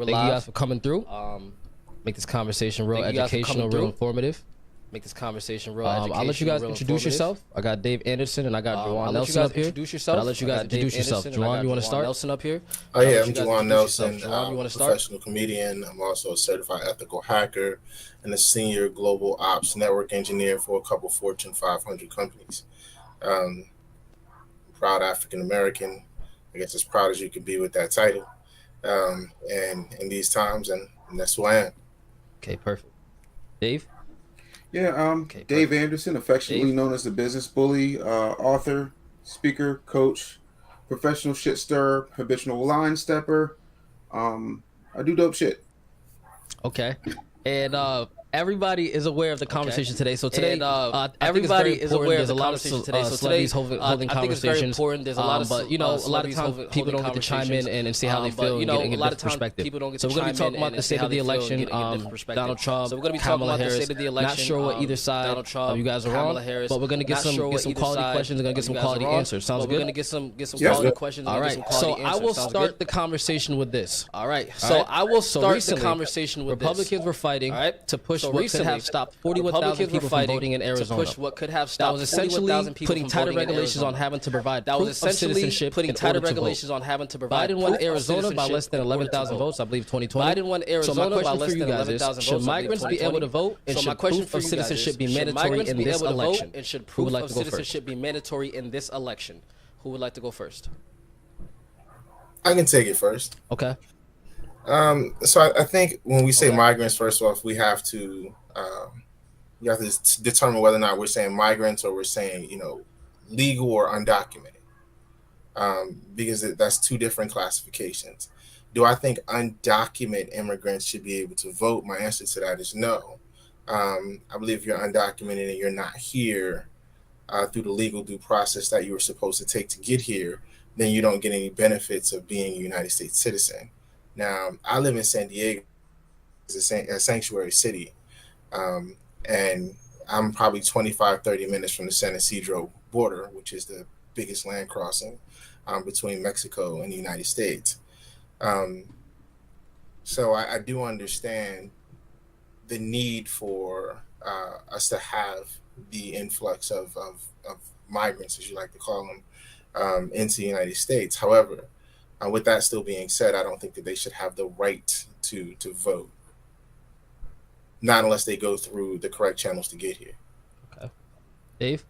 Thank you guys for coming through. Make this conversation real educational, real informative. Make this conversation real educational. I'll let you guys introduce yourself. I got Dave Anderson and I got Juwan Nelson up here. I'll let you guys introduce yourself. Juwan, you want to start? Nelson up here. Oh yeah, I'm Juwan Nelson. I'm a professional comedian. I'm also a certified ethical hacker and a senior global ops network engineer for a couple Fortune 500 companies. Proud African American. I guess as proud as you can be with that title. And in these times, and that's who I am. Okay, perfect. Dave? Yeah, Dave Anderson, affectionately known as the Business Bully, author, speaker, coach, professional shit stirrer, habitual line stepper. I do dope shit. Okay. And everybody is aware of the conversation today. So today, everybody is aware of the conversation today. So today, holding I think it's very important. There's a lot of, but a lot of times people don't get to chime in and see how they feel. But a lot of times people don't get to chime in. So we're going to be talking about the state of the election. Donald Trump, so we're going to be talking about the state of the election. Not sure what either side you guys are on, but we're going to get some quality questions and going to get some quality answers. Sounds good. We're going to get some quality questions. All right. So I will start the conversation with this. All right. So I will start the conversation with this. Republicans were fighting to push what could have stopped 41,000 people from voting in Arizona. To push what could have stopped 41,000 people putting tighter regulations on having to provide that was proof of citizenship putting tighter regulations on having to provide Biden won Arizona by less than 11,000 votes, I believe 2020. Biden won Arizona by less than 11,000 votes. Should migrants be able to vote, and should proof of citizenship be mandatory in this election? And should proof of citizenship be mandatory in this election? Who would like to go first? I can take it first. Okay. So I think when we say migrants, first off, we have to you have to determine whether or not we're saying migrants or we're saying legal or undocumented, because that's two different classifications. Do I think undocumented immigrants should be able to vote? My answer to that is no. I believe if you're undocumented and you're not here through the legal due process that you were supposed to take to get here, then you don't get any benefits of being a United States citizen. Now, I live in San Diego, it's a sanctuary city, and I'm probably 25-30 minutes from the San Ysidro border, which is the biggest land crossing between Mexico and the United States. So I do understand the need for us to have the influx of migrants, as you like to call them, into the United States. However, with that still being said, I don't think that they should have the right to vote. Not unless they go through the correct channels to get here. Okay. Dave?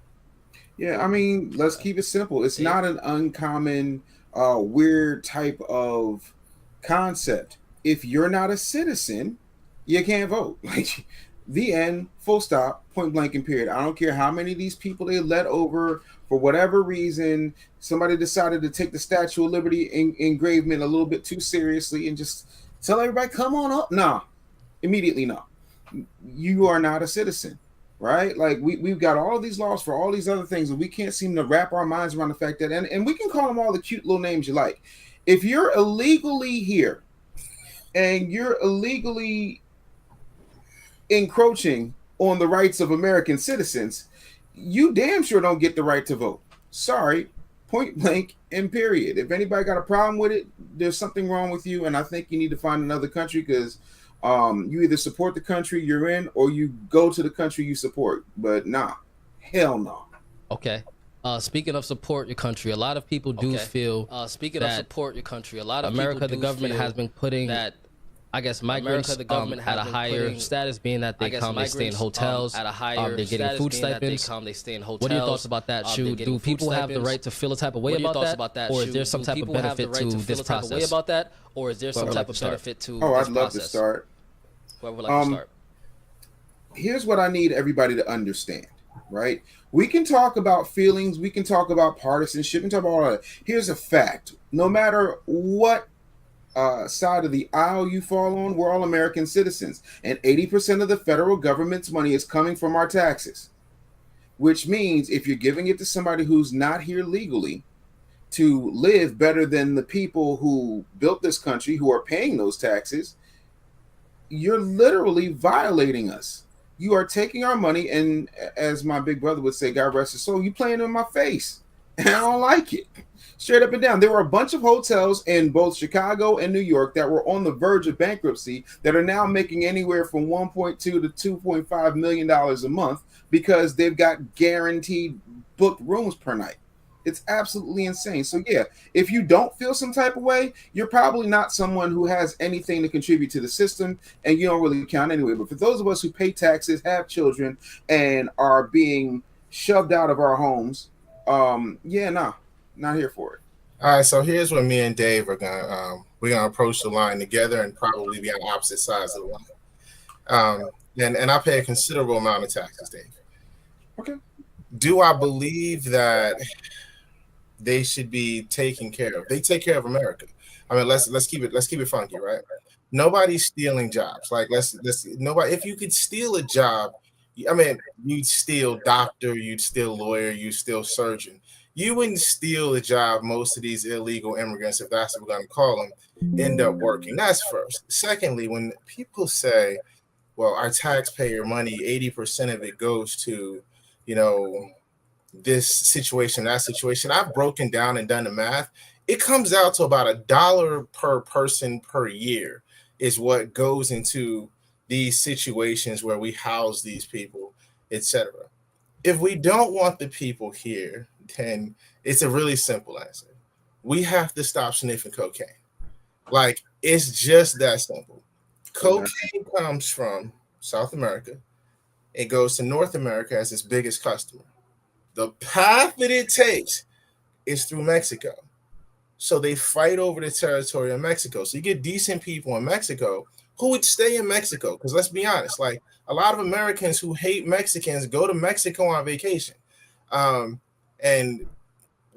Yeah, I mean, let's keep it simple. It's not an uncommon, weird type of concept. If you're not a citizen, you can't vote. Like, the end, full stop, point blank and period. I don't care how many of these people they let over for whatever reason. Somebody decided to take the Statue of Liberty engravement a little bit too seriously and just tell everybody, come on up. Nah, immediately no. You are not a citizen, right? Like we've got all these laws for all these other things, and we can't seem to wrap our minds around the fact that, and we can call them all the cute little names you like. If you're illegally here and you're illegally encroaching on the rights of American citizens, you damn sure don't get the right to vote. Sorry, point blank and period. If anybody got a problem with it, there's something wrong with you, and I think you need to find another country, because you either support the country you're in or you go to the country you support. But nah, hell no. Okay. Speaking of support your country, a lot of people do feel speaking of support your country, a lot of America, the government has been putting that, I guess, migrants at a higher status, being that they come, they stay in hotels, at a higher they're getting food stipends. They stay in hotels. What are your thoughts about that? Do people have the right to feel a type of way about that? Or is there some type of benefit to this process? Or is there some type of benefit to this process? I'd love to start. Whoever would like to start. Here's what I need everybody to understand, right? We can talk about feelings, we can talk about partisanship, we can talk about all that. Here's a fact. No matter what side of the aisle you fall on, we're all American citizens. And 80% of the federal government's money is coming from our taxes. Which means if you're giving it to somebody who's not here legally to live better than the people who built this country, who are paying those taxes, you're literally violating us. You are taking our money, and as my big brother would say, God rest his soul, you playing in my face, and I don't like it. Straight up and down. There were a bunch of hotels in both Chicago and New York that were on the verge of bankruptcy that are now making anywhere from $1.2 to $2.5 million a month because they've got guaranteed booked rooms per night. It's absolutely insane. So yeah, if you don't feel some type of way, you're probably not someone who has anything to contribute to the system, and you don't really count anyway. But for those of us who pay taxes, have children, and are being shoved out of our homes, not here for it. All right, so here's where me and Dave are we're gonna approach the line together and probably be on opposite sides of the line. And I pay a considerable amount of taxes, Dave. Okay. Do I believe that they should be taken care of? They take care of America. I mean, let's keep it funky, right? Nobody's stealing jobs. Like let's nobody. If you could steal a job, I mean, you'd steal doctor, you'd steal lawyer, you'd steal surgeon. You wouldn't steal a job. Most of these illegal immigrants, if that's what we're going to call them, end up working. That's first. Secondly, when people say, well, our taxpayer money, 80% of it goes to, this situation, that situation, I've broken down and done the math. It comes out to about $1 per person per year is what goes into these situations where we house these people, etc. If we don't want the people here, then it's a really simple answer. We have to stop sniffing cocaine. Like, it's just that simple. Cocaine comes from South America. It goes to North America as its biggest customer. The path that it takes is through Mexico. So they fight over the territory of Mexico. So you get decent people in Mexico who would stay in Mexico. Because let's be honest, like a lot of Americans who hate Mexicans go to Mexico on vacation. And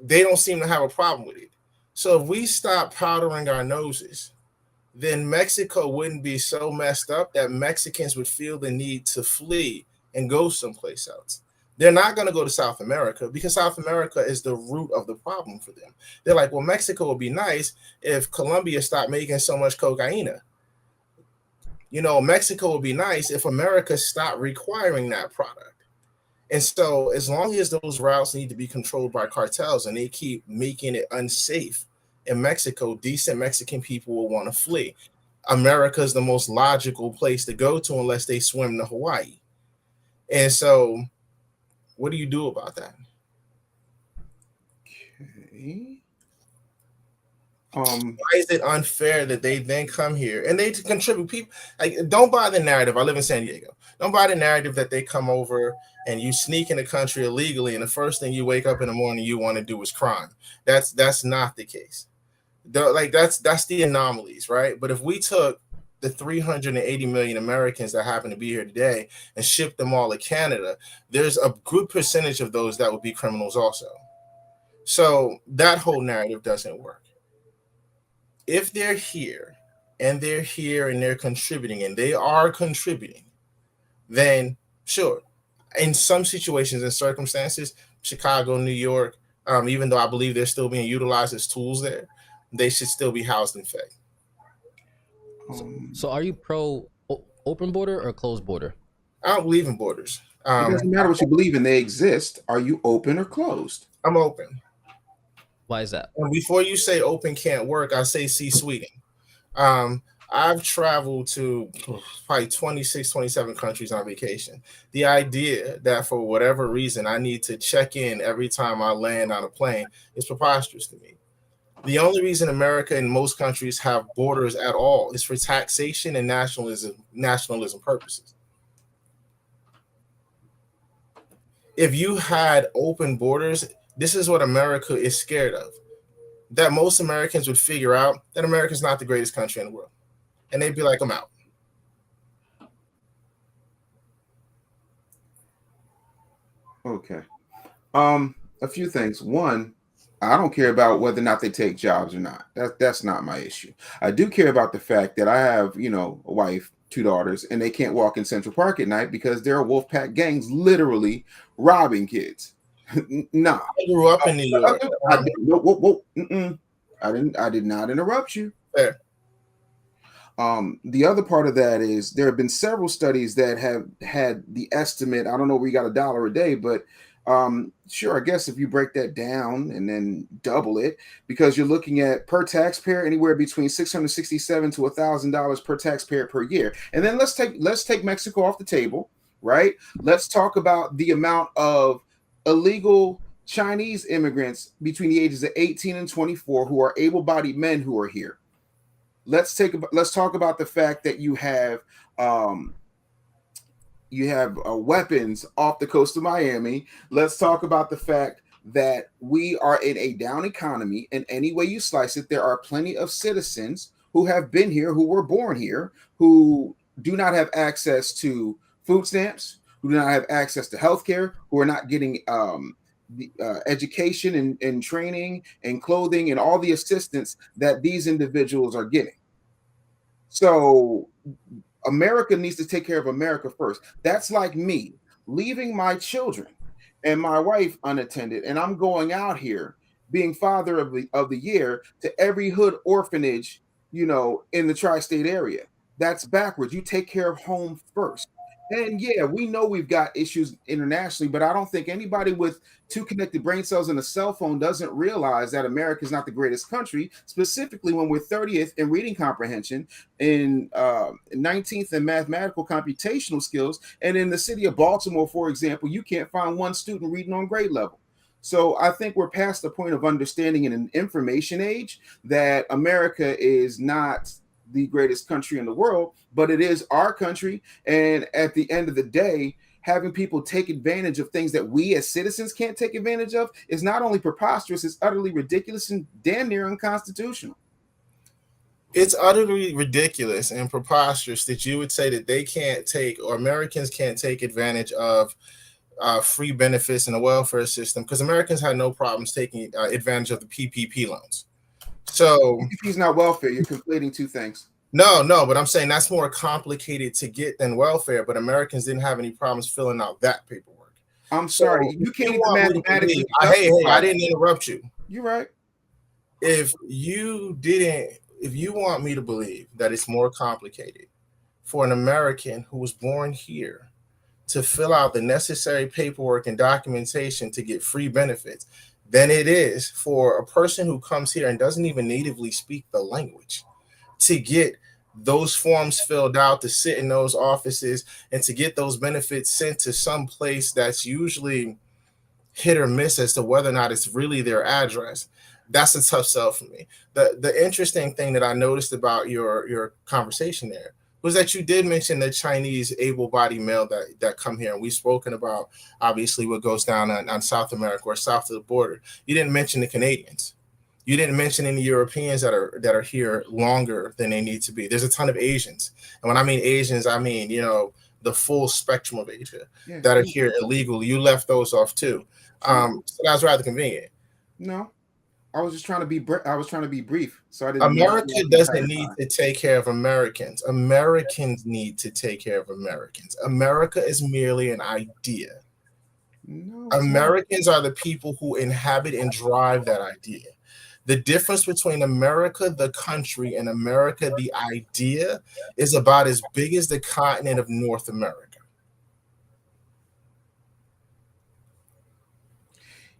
they don't seem to have a problem with it. So if we stop powdering our noses, then Mexico wouldn't be so messed up that Mexicans would feel the need to flee and go someplace else. They're not going to go to South America because South America is the root of the problem for them. They're like, well, Mexico would be nice if Colombia stopped making so much cocaine. Mexico would be nice if America stopped requiring that product. And so as long as those routes need to be controlled by cartels and they keep making it unsafe in Mexico, decent Mexican people will want to flee. America is the most logical place to go to unless they swim to Hawaii. And so what do you do about that? Okay. Why is it unfair that they then come here and they contribute? People don't buy the narrative. I live in San Diego. Don't buy the narrative that they come over and you sneak in the country illegally, and the first thing you wake up in the morning you want to do is crime. That's not the case. That's the anomalies, right? But if we took the 380 million Americans that happen to be here today and ship them all to Canada, there's a good percentage of those that would be criminals also. So that whole narrative doesn't work. If they're here and they're contributing and they are contributing, then sure. In some situations and circumstances, Chicago, New York, even though I believe they're still being utilized as tools there, they should still be housed and fed. So are you pro open border or closed border? I don't believe in borders. It doesn't matter what you believe in, they exist. Are you open or closed? I'm open. Why is that? And before you say open can't work, I say see Sweden. I've traveled to probably 26, 27 countries on vacation. The idea that for whatever reason I need to check in every time I land on a plane is preposterous to me. The only reason America and most countries have borders at all is for taxation and nationalism purposes. If you had open borders, this is what America is scared of. That most Americans would figure out that America is not the greatest country in the world. And they'd be like, I'm out. Okay. A few things. One, I don't care about whether or not they take jobs or not. That's not my issue. I do care about the fact that I have, a wife, 2 daughters, and they can't walk in Central Park at night because there are Wolfpack gangs literally robbing kids. Nah. I grew up in New York. I did not interrupt you. Fair. The other part of that is there have been several studies that have had the estimate. I don't know where you got $1 a day, but Sure, I guess if you break that down and then double it, because you're looking at per taxpayer anywhere between $667 to $1,000 per taxpayer per year. And then let's take Mexico off the table, right? Let's talk about the amount of illegal Chinese immigrants between the ages of 18 and 24 who are able-bodied men who are here. Let's talk about the fact that you have weapons off the coast of Miami. Let's talk about the fact that we are in a down economy, and any way you slice it, there are plenty of citizens who have been here, who were born here, who do not have access to food stamps, who do not have access to healthcare, who are not getting education and training and clothing and all the assistance that these individuals are getting. So America needs to take care of America first. That's like me leaving my children and my wife unattended, and I'm going out here being father of the year to every hood orphanage, in the tri-state area. That's backwards. You take care of home first. And yeah, we know we've got issues internationally, but I don't think anybody with two connected brain cells and a cell phone doesn't realize that America is not the greatest country, specifically when we're 30th in reading comprehension, in 19th in mathematical computational skills. And in the city of Baltimore, for example, you can't find one student reading on grade level. So I think we're past the point of understanding in an information age that America is not the greatest country in the world, but it is our country. And at the end of the day, having people take advantage of things that we as citizens can't take advantage of is not only preposterous, it's utterly ridiculous and damn near unconstitutional. It's utterly ridiculous and preposterous that you would say that they can't take, or Americans can't take advantage of free benefits in the welfare system, because Americans had no problems taking advantage of the PPP loans. So PPP is not welfare. You're conflating two things. No, but I'm saying that's more complicated to get than welfare. But Americans didn't have any problems filling out that paperwork. I'm sorry, you can't even mathematically. Hey, I didn't interrupt you. You're right. If you want me to believe that it's more complicated for an American who was born here to fill out the necessary paperwork and documentation to get free benefits than it is for a person who comes here and doesn't even natively speak the language to get those forms filled out, to sit in those offices, and to get those benefits sent to some place that's usually hit or miss as to whether or not it's really their address. That's a tough sell for me. The interesting thing that I noticed about your conversation there was that you did mention the Chinese able-bodied male that come here, and we've spoken about obviously what goes down on South America or south of the border. You didn't mention the Canadians. You didn't mention any Europeans that are here longer than they need to be. There's a ton of Asians, and when I mean Asians, I mean the full spectrum of Asia that are here illegally. You left those off too, so that was rather convenient. No. I was just trying to be. I was trying to be brief, so I didn't. America doesn't need to take care of Americans. Americans need to take care of Americans. America is merely an idea. No, Americans are the people who inhabit and drive that idea. The difference between America, the country, and America, the idea, is about as big as the continent of North America.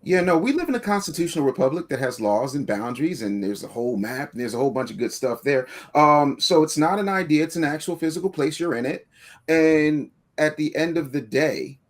Yeah, no, we live in a constitutional republic that has laws and boundaries, and there's a whole map, and there's a whole bunch of good stuff there. So it's not an idea, it's an actual physical place. You're in it. And at the end of the day,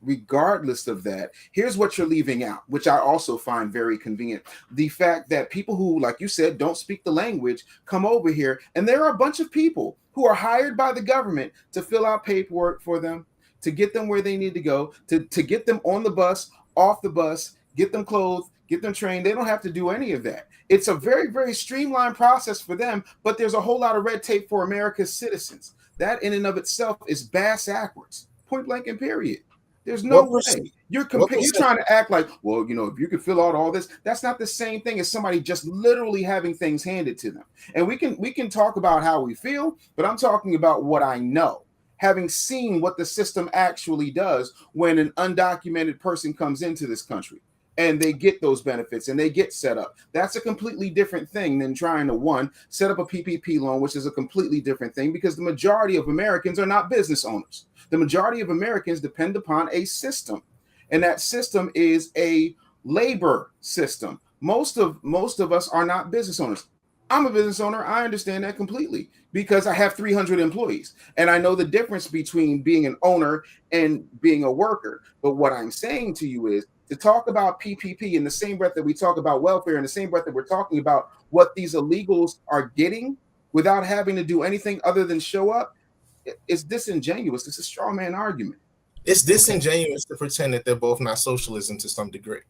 regardless of that, here's what you're leaving out, which I also find very convenient. The fact that people who, like you said, don't speak the language come over here, and there are a bunch of people who are hired by the government to fill out paperwork for them, to get them where they need to go, to get them on the bus, off the bus, get them clothed, get them trained. They don't have to do any of that. It's a very, very streamlined process for them, but there's a whole lot of red tape for America's citizens. That in and of itself is bass backwards, point blank and period. There's no way. You're trying to act like, well, if you could fill out all this, that's not the same thing as somebody just literally having things handed to them. And we can talk about how we feel, but I'm talking about what I know, having seen what the system actually does when an undocumented person comes into this country and they get those benefits and they get set up. That's a completely different thing than trying to, set up a PPP loan, which is a completely different thing because the majority of Americans are not business owners. The majority of Americans depend upon a system. and that system is a labor system. Most of us are not business owners. I'm a business owner. I understand that completely because I have 300 employees, and I know the difference between being an owner and being a worker. But what I'm saying to you is to talk about PPP in the same breath that we talk about welfare, in the same breath that we're talking about what these illegals are getting without having to do anything other than show up, it's disingenuous. It's a straw man argument. It's disingenuous to pretend that they're both not socialism to some degree.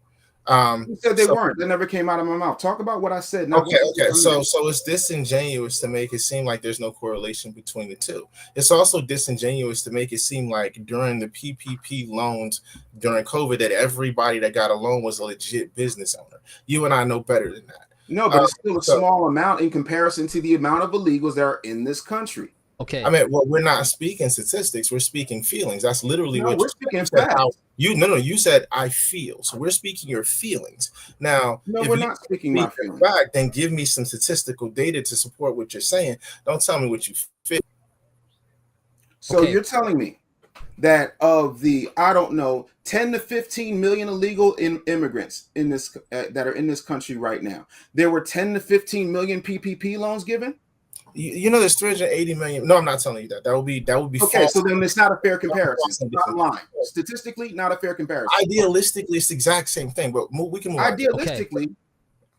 You said they weren't. That never came out of my mouth. Talk about what I said. Okay. So it's disingenuous to make it seem like there's no correlation between the two. It's also disingenuous to make it seem like during the PPP loans during COVID that everybody that got a loan was a legit business owner. You and I know better than that. No, but it's still a small amount in comparison to the amount of illegals that are in this country. Okay. I mean, well, we're not speaking statistics. We're speaking feelings. That's literally what we're speaking facts. You said I feel. So we're speaking your feelings. Now, no, we're not speaking my feelings. Fact, then give me some statistical data to support what you're saying. Don't tell me what you feel. So you're telling me that of the, I don't know, 10 to 15 million illegal immigrants in this that are in this country right now, there were 10 to 15 million PPP loans given? You know, there's 380 million. No, I'm not telling you that. That would be okay. False. So then it's not a fair comparison. Bottom line, statistically, not a fair comparison. Idealistically, it's the exact same thing, but we can move idealistically. Okay.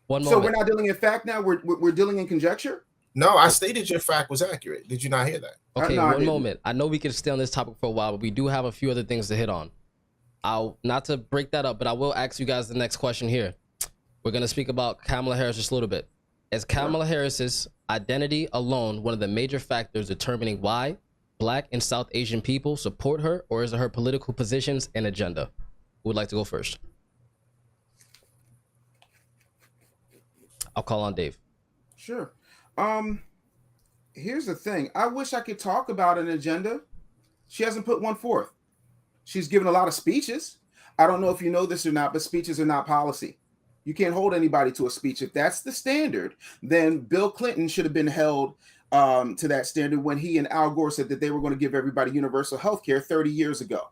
One moment. So we're not dealing in fact now. We're dealing in conjecture. No, I stated your fact was accurate. Did you not hear that? Okay, one moment. I know we can stay on this topic for a while, but we do have a few other things to hit on. I'll not to break that up, but I will ask you guys the next question here. We're gonna speak about Kamala Harris just a little bit. Is Kamala Harris's identity alone one of the major factors determining why Black and South Asian people support her, or is it her political positions and agenda? Who would like to go first? I'll call on Dave. Sure. Here's the thing. I wish I could talk about an agenda. She hasn't put one forth. She's given a lot of speeches. I don't know if you know this or not, but speeches are not policy. You can't hold anybody to a speech. If that's the standard, then Bill Clinton should have been held to that standard when he and Al Gore said that they were going to give everybody universal health care 30 years ago.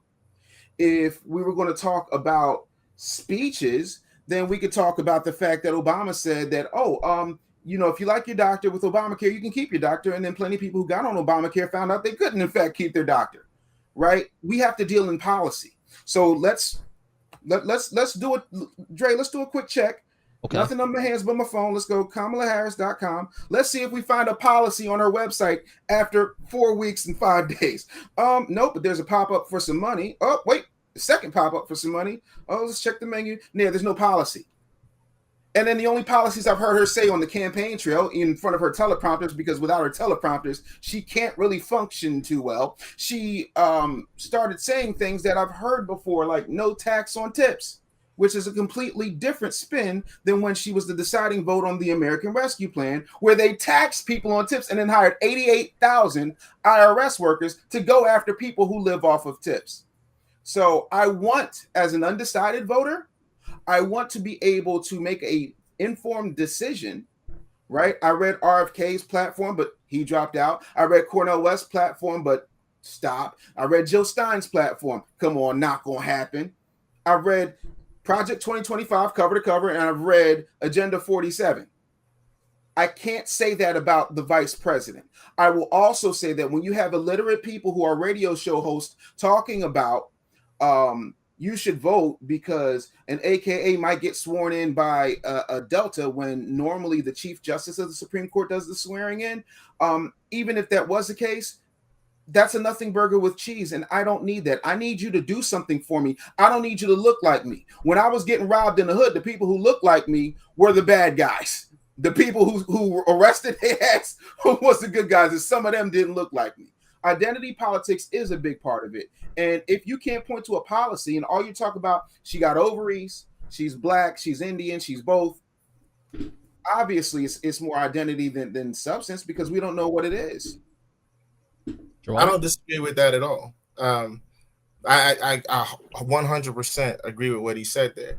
If we were going to talk about speeches, then we could talk about the fact that Obama said that, if you like your doctor with Obamacare, you can keep your doctor. And then plenty of people who got on Obamacare found out they couldn't, in fact, keep their doctor. Right? We have to deal in policy. So let's do it. Dre, let's do a quick check. Okay. Nothing on my hands but my phone. Let's go KamalaHarris.com. Let's see if we find a policy on her website after 4 weeks and 5 days. Nope, but there's a pop-up for some money. Oh, wait, the second pop-up for some money. Oh, let's check the menu. Yeah, there's no policy. And then the only policies I've heard her say on the campaign trail in front of her teleprompters, because without her teleprompters, she can't really function too well. She started saying things that I've heard before, like no tax on tips, which is a completely different spin than when she was the deciding vote on the American Rescue Plan, where they taxed people on tips and then hired 88,000 IRS workers to go after people who live off of tips. So I want, as an undecided voter, I want to be able to make a informed decision, right? I read RFK's platform, but he dropped out. I read Cornel West's platform, but stop. I read Jill Stein's platform. Come on, not gonna happen. I read Project 2025 cover to cover, and I've read Agenda 47. I can't say that about the vice president. I will also say that when you have illiterate people who are radio show hosts talking about you should vote because an AKA might get sworn in by a Delta when normally the Chief Justice of the Supreme Court does the swearing in. Even if that was the case, that's a nothing burger with cheese, and I don't need that. I need you to do something for me. I don't need you to look like me. When I was getting robbed in the hood, the people who looked like me were the bad guys. The people who were arrested their ass was the good guys, and some of them didn't look like me. Identity politics is a big part of it. And if you can't point to a policy and all you talk about, she got ovaries, she's Black, she's Indian, she's both, obviously it's more identity than substance because we don't know what it is. I don't disagree with that at all. I 100% agree with what he said there.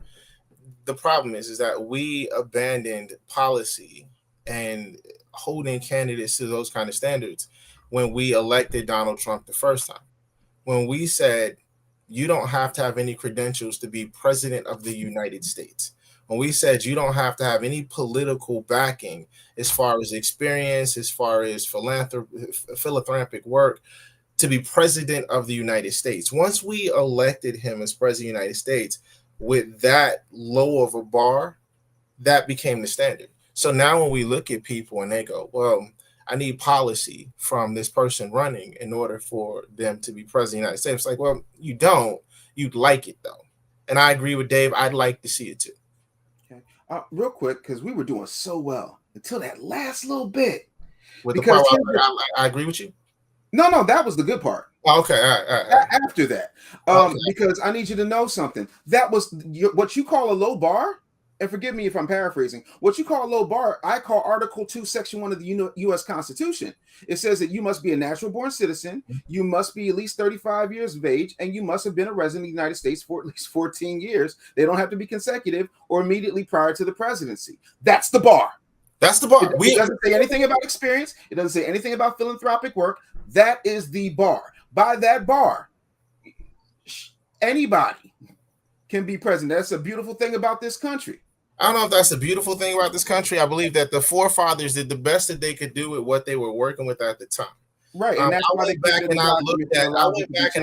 The problem is that we abandoned policy and holding candidates to those kind of standards when we elected Donald Trump the first time. When we said you don't have to have any credentials to be president of the United States. When we said you don't have to have any political backing as far as experience, as far as philanthropic work, to be president of the United States. Once we elected him as president of the United States with that low of a bar, that became the standard. So now when we look at people and they go, well, I need policy from this person running in order for them to be president of the United States. It's like, well, you don't. You'd like it though. And I agree with Dave. I'd like to see it too. Okay. Real quick, because we were doing so well until that last little bit. With because the part, I agree with you. No, that was the good part. Oh, okay, all right. After that, Okay. because I need you to know something. That was what you call a low bar. And forgive me if I'm paraphrasing. What you call a low bar, I call Article 2, Section 1 of the U.S. Constitution. It says that you must be a natural-born citizen, you must be at least 35 years of age, and you must have been a resident of the United States for at least 14 years. They don't have to be consecutive or immediately prior to the presidency. That's the bar. That's the bar. It doesn't say anything about experience. It doesn't say anything about philanthropic work. That is the bar. By that bar, anybody can be president. That's a beautiful thing about this country. I don't know if that's the beautiful thing about this country. I believe that the forefathers did the best that they could do with what they were working with at the time. Right. And that's why I went back and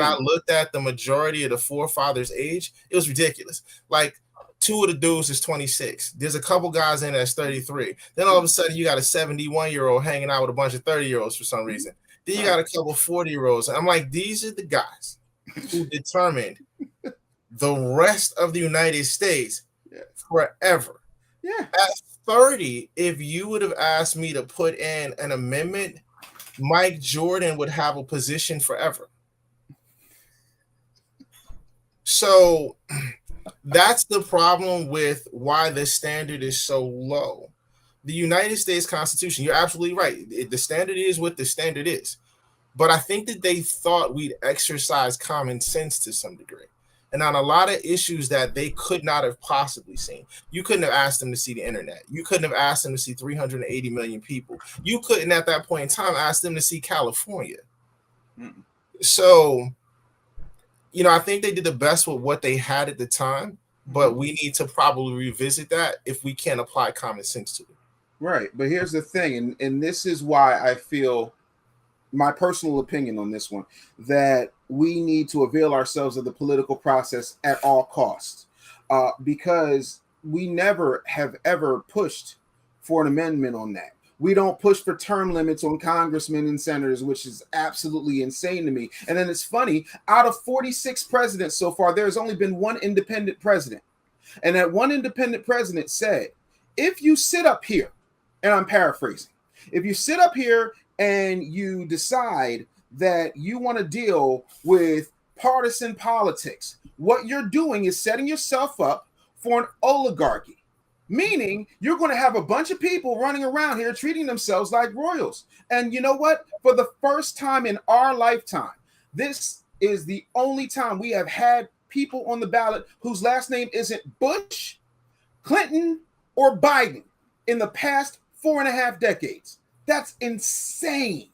I looked at the majority of the forefathers' age. It was ridiculous. Like, two of the dudes is 26. There's a couple guys in that's 33. Then all of a sudden you got a 71-year-old hanging out with a bunch of 30-year-olds for some reason. Then you got a couple 40-year-olds. I'm like, these are the guys who determined the rest of the United States forever. Yeah. At 30, if you would have asked me to put in an amendment, Mike Jordan would have a position forever. So that's the problem with why the standard is so low. The United States Constitution, you're absolutely right. The standard is what the standard is. But I think that they thought we'd exercise common sense to some degree. And on a lot of issues that they could not have possibly seen. You couldn't have asked them to see the internet. You couldn't have asked them to see 380 million people. You couldn't at that point in time ask them to see California. Mm-mm. So, you know, I think they did the best with what they had at the time, but we need to probably revisit that if we can't apply common sense to it. Right. But here's the thing, and this is why I feel, my personal opinion on this one, that we need to avail ourselves of the political process at all costs, because we never have ever pushed for an amendment on that. We don't push for term limits on congressmen and senators, which is absolutely insane to me. And then it's funny, out of 46 presidents so far, there's only been one independent president. And that one independent president said, if you sit up here, and I'm paraphrasing, if you sit up here and you decide that you want to deal with partisan politics, what you're doing is setting yourself up for an oligarchy, meaning you're going to have a bunch of people running around here treating themselves like royals. And you know what? For the first time in our lifetime, this is the only time we have had people on the ballot whose last name isn't Bush, Clinton, or Biden in the past 4.5 decades. That's insane.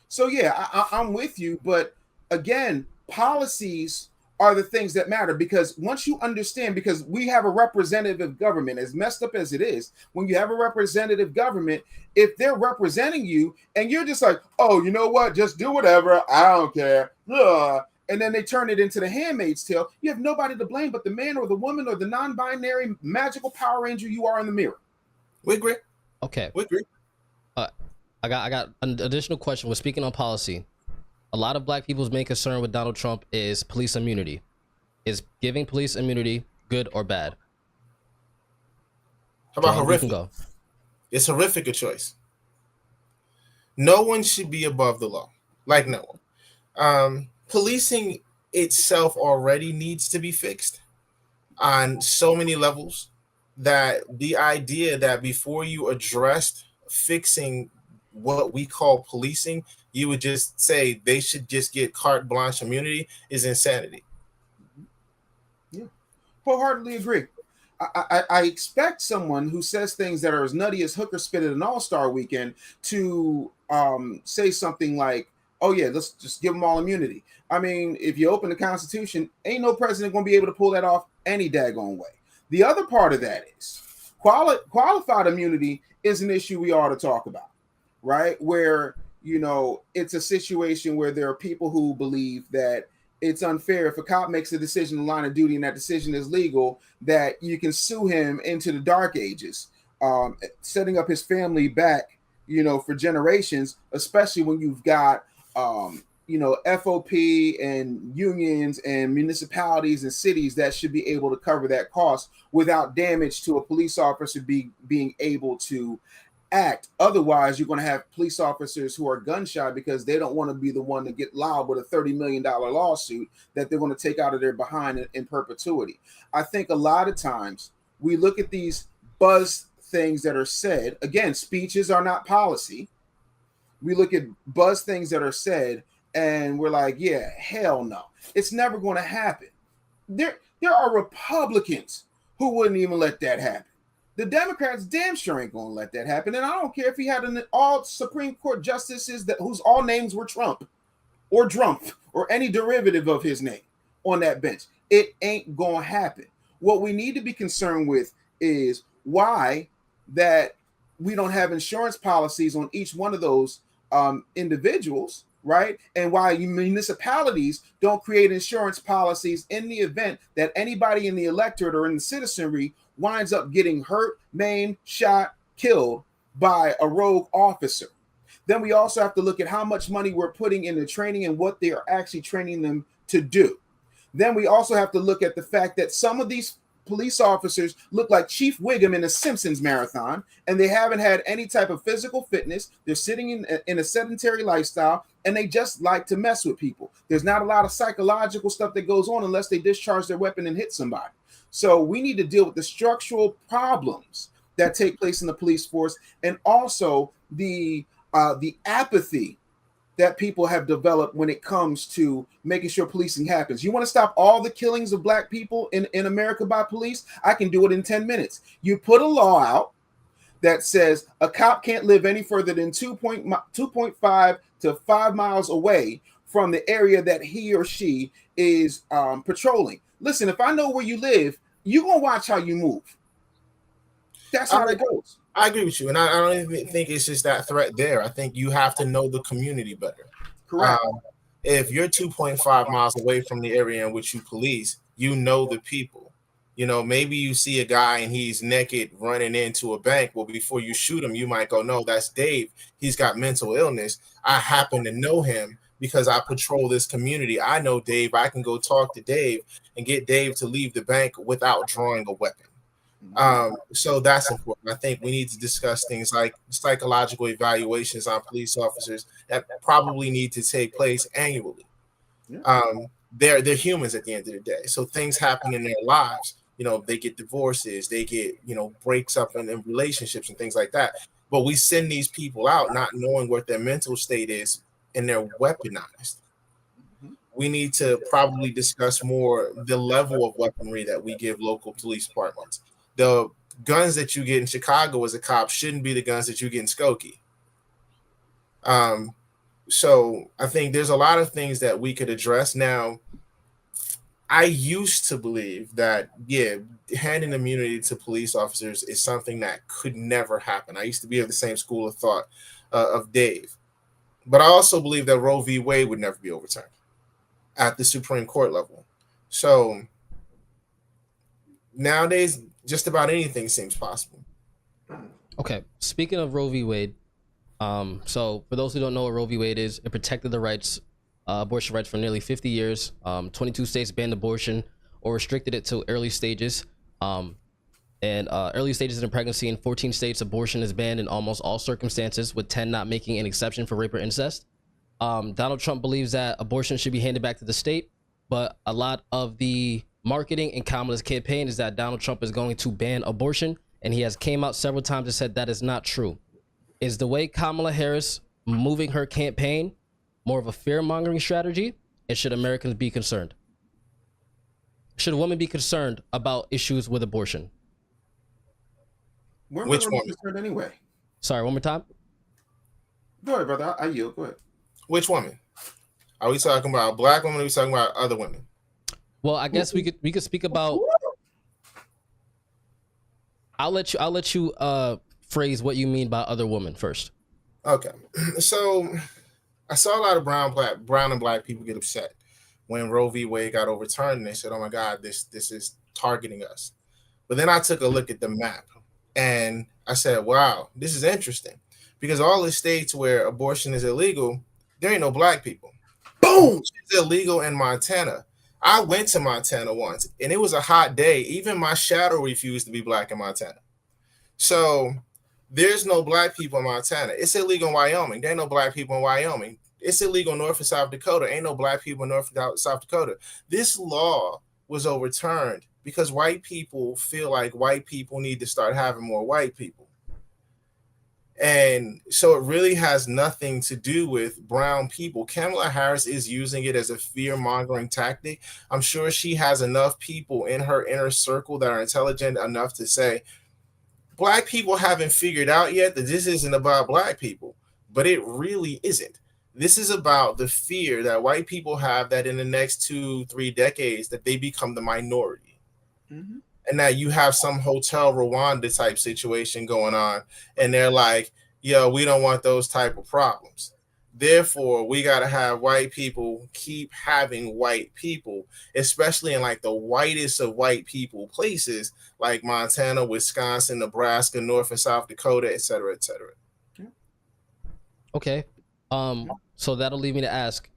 So yeah, I'm with you, but again, policies are the things that matter, because once you understand, because we have a representative government, as messed up as it is, when you have a representative government, if they're representing you and you're just like, oh, you know what, just do whatever, I don't care, and then they turn it into the Handmaid's Tale, you have nobody to blame but the man or the woman or the non-binary magical Power Ranger you are in the mirror. We agree. Okay. We agree. I got an additional question. We're speaking on policy. A lot of black people's main concern with Donald Trump is police immunity. Is giving police immunity good or bad? How about horrific? It's horrific a choice. No one should be above the law. Like no one. Policing itself already needs to be fixed on so many levels, that the idea that before you addressed fixing what we call policing, you would just say they should just get carte blanche immunity is insanity. Yeah, wholeheartedly agree. I expect someone who says things that are as nutty as Hooker spit at an All-Star weekend to say something like, oh yeah, let's just give them all immunity. I mean, if you open the Constitution, ain't no president going to be able to pull that off any daggone way. The other part of that is qualified immunity is an issue we ought to talk about, right? Where, you know, it's a situation where there are people who believe that it's unfair if a cop makes a decision in line of duty and that decision is legal, that you can sue him into the dark ages, setting up his family back, you know, for generations, especially when you've got, you know, FOP and unions and municipalities and cities that should be able to cover that cost without damage to a police officer being able to act. Otherwise, you're going to have police officers who are gun shy because they don't want to be the one to get loud with a $30 million lawsuit that they're going to take out of their behind in perpetuity. I think a lot of times we look at these buzz things that are said. Again, speeches are not policy. We look at buzz things that are said and we're like, yeah, hell no. It's never going to happen. There are Republicans who wouldn't even let that happen. The Democrats damn sure ain't going to let that happen. And I don't care if he had all Supreme Court justices whose all names were Trump or Drumpf or any derivative of his name on that bench. It ain't going to happen. What we need to be concerned with is why that we don't have insurance policies on each one of those individuals, right? And why municipalities don't create insurance policies in the event that anybody in the electorate or in the citizenry winds up getting hurt, maimed, shot, killed by a rogue officer. Then we also have to look at how much money we're putting into training and what they are actually training them to do. Then we also have to look at the fact that some of these police officers look like Chief Wiggum in a Simpsons marathon, and they haven't had any type of physical fitness. They're sitting in a sedentary lifestyle, and they just like to mess with people. There's not a lot of psychological stuff that goes on unless they discharge their weapon and hit somebody. So we need to deal with the structural problems that take place in the police force, and also the apathy that people have developed when it comes to making sure policing happens. You want to stop all the killings of Black people in America by police? I can do it in 10 minutes. You put a law out that says a cop can't live any further than 2.5 to 5 miles away from the area that he or she is patrolling. Listen, if I know where you live, you're going to watch how you move. That's how it goes. I agree with you. And I don't even think it's just that threat there. I think you have to know the community better. Correct. If you're 2.5 miles away from the area in which you police, you know the people. You know, maybe you see a guy and he's naked running into a bank. Well, before you shoot him, you might go, no, that's Dave. He's got mental illness. I happen to know him because I patrol this community. I know Dave. I can go talk to Dave and get Dave to leave the bank without drawing a weapon. So that's important. I think we need to discuss things like psychological evaluations on police officers that probably need to take place annually. They're humans at the end of the day. So things happen in their lives. You know, they get divorces, they get, you know, breaks up in relationships and things like that. But we send these people out not knowing what their mental state is, and they're weaponized. We need to probably discuss more the level of weaponry that we give local police departments. The guns that you get in Chicago as a cop shouldn't be the guns that you get in Skokie. So I think there's a lot of things that we could address. Now, I used to believe that, handing immunity to police officers is something that could never happen. I used to be of the same school of thought of Dave. But I also believe that Roe v. Wade would never be overturned at the Supreme Court level. So nowadays, just about anything seems possible. Okay, speaking of Roe v. Wade, so for those who don't know what Roe v. Wade is, it protected the rights, abortion rights for nearly 50 years. 22 states banned abortion or restricted it to early stages. Early stages in pregnancy in 14 states, abortion is banned in almost all circumstances, with 10 not making an exception for rape or incest. Donald Trump believes that abortion should be handed back to the state, but a lot of the marketing in Kamala's campaign is that Donald Trump is going to ban abortion, and he has came out several times and said that is not true. Is the way Kamala Harris moving her campaign more of a fear-mongering strategy, and should Americans be concerned? Should women be concerned about issues with abortion? Which one? Anyway. Sorry, one more time. Go ahead, brother. I yield. Go ahead. Which woman? Are we talking about black women? Or are we talking about other women? Well, I guess we could speak about. I'll let you phrase what you mean by other women first. Okay, so I saw a lot of brown and black people get upset when Roe v. Wade got overturned, and they said, "Oh my God, this is targeting us." But then I took a look at the map, and I said, "Wow, this is interesting," because all the states where abortion is illegal, there ain't no black people. Boom! It's illegal in Montana. I went to Montana once, and it was a hot day. Even my shadow refused to be black in Montana. So there's no black people in Montana. It's illegal in Wyoming. There ain't no black people in Wyoming. It's illegal in North and South Dakota. Ain't no black people in North and South Dakota. This law was overturned because white people feel like white people need to start having more white people. And so it really has nothing to do with brown people. Kamala Harris is using it as a fear-mongering tactic. I'm sure she has enough people in her inner circle that are intelligent enough to say, black people haven't figured out yet that this isn't about black people, but it really isn't. This is about the fear that white people have that in the next 2-3 decades that they become the minority. Mm-hmm. And that you have some Hotel Rwanda type situation going on, and they're like, yo, we don't want those type of problems. Therefore, we got to have white people keep having white people, especially in like the whitest of white people places like Montana, Wisconsin, Nebraska, North and South Dakota, et cetera, et cetera. Okay. So that'll leave me to ask,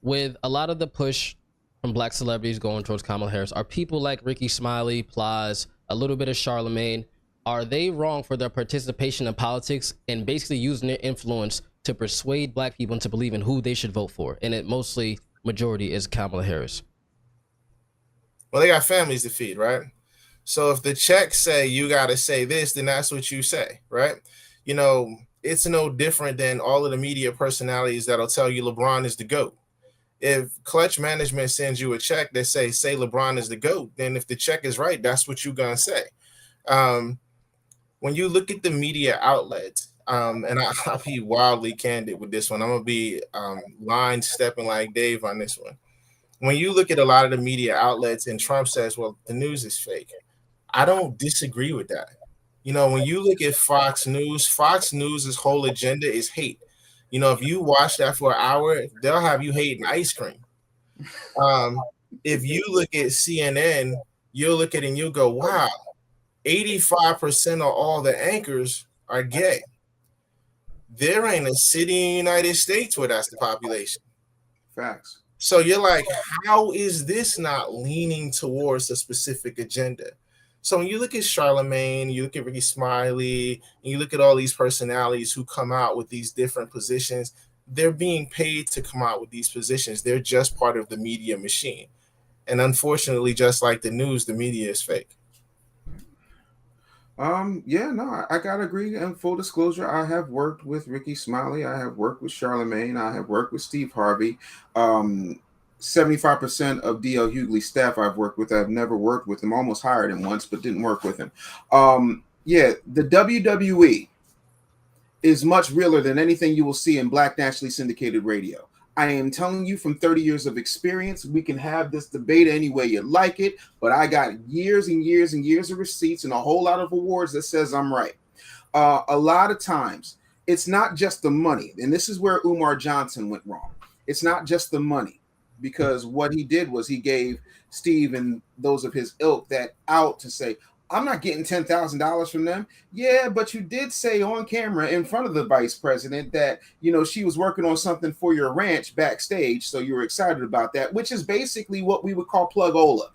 with a lot of the push from black celebrities going towards Kamala Harris, are people like Ricky Smiley, Plies, a little bit of Charlemagne, are they wrong for their participation in politics and basically using their influence to persuade black people into believing who they should vote for? And it mostly majority is Kamala Harris. Well, they got families to feed, right? So if the checks say you got to say this, then that's what you say, right? You know, it's no different than all of the media personalities that'll tell you LeBron is the GOAT. If Clutch Management sends you a check that say LeBron is the GOAT, then if the check is right, that's what you're going to say. When you look at the media outlets, and I'll be wildly candid with this one. I'm going to be line stepping like Dave on this one. When you look at a lot of the media outlets and Trump says, well, the news is fake, I don't disagree with that. You know, when you look at Fox News's whole agenda is hate. You know, if you watch that for an hour, they'll have you hating ice cream. If you look at CNN, you'll look at it and you'll go, wow, 85% of all the anchors are gay. There ain't a city in the United States where that's the population. Facts. So you're like, how is this not leaning towards a specific agenda? So when you look at Charlemagne, you look at Ricky Smiley, and you look at all these personalities who come out with these different positions, they're being paid to come out with these positions. They're just part of the media machine. And unfortunately, just like the news, the media is fake. I gotta agree. And full disclosure, I have worked with Ricky Smiley, I have worked with Charlemagne, I have worked with Steve Harvey. 75% of DL Hughley's staff I've worked with, I've never worked with him. Almost hired him once, but didn't work with him. The WWE is much realer than anything you will see in black nationally syndicated radio. I am telling you from 30 years of experience, we can have this debate any way you like it, but I got years and years and years of receipts and a whole lot of awards that says I'm right. A lot of times, it's not just the money, and this is where Umar Johnson went wrong. It's not just the money, because what he did was he gave Steve and those of his ilk that out to say, I'm not getting $10,000 from them. Yeah, but you did say on camera in front of the vice president that, you know, she was working on something for your ranch backstage. So you were excited about that, which is basically what we would call plug-ola,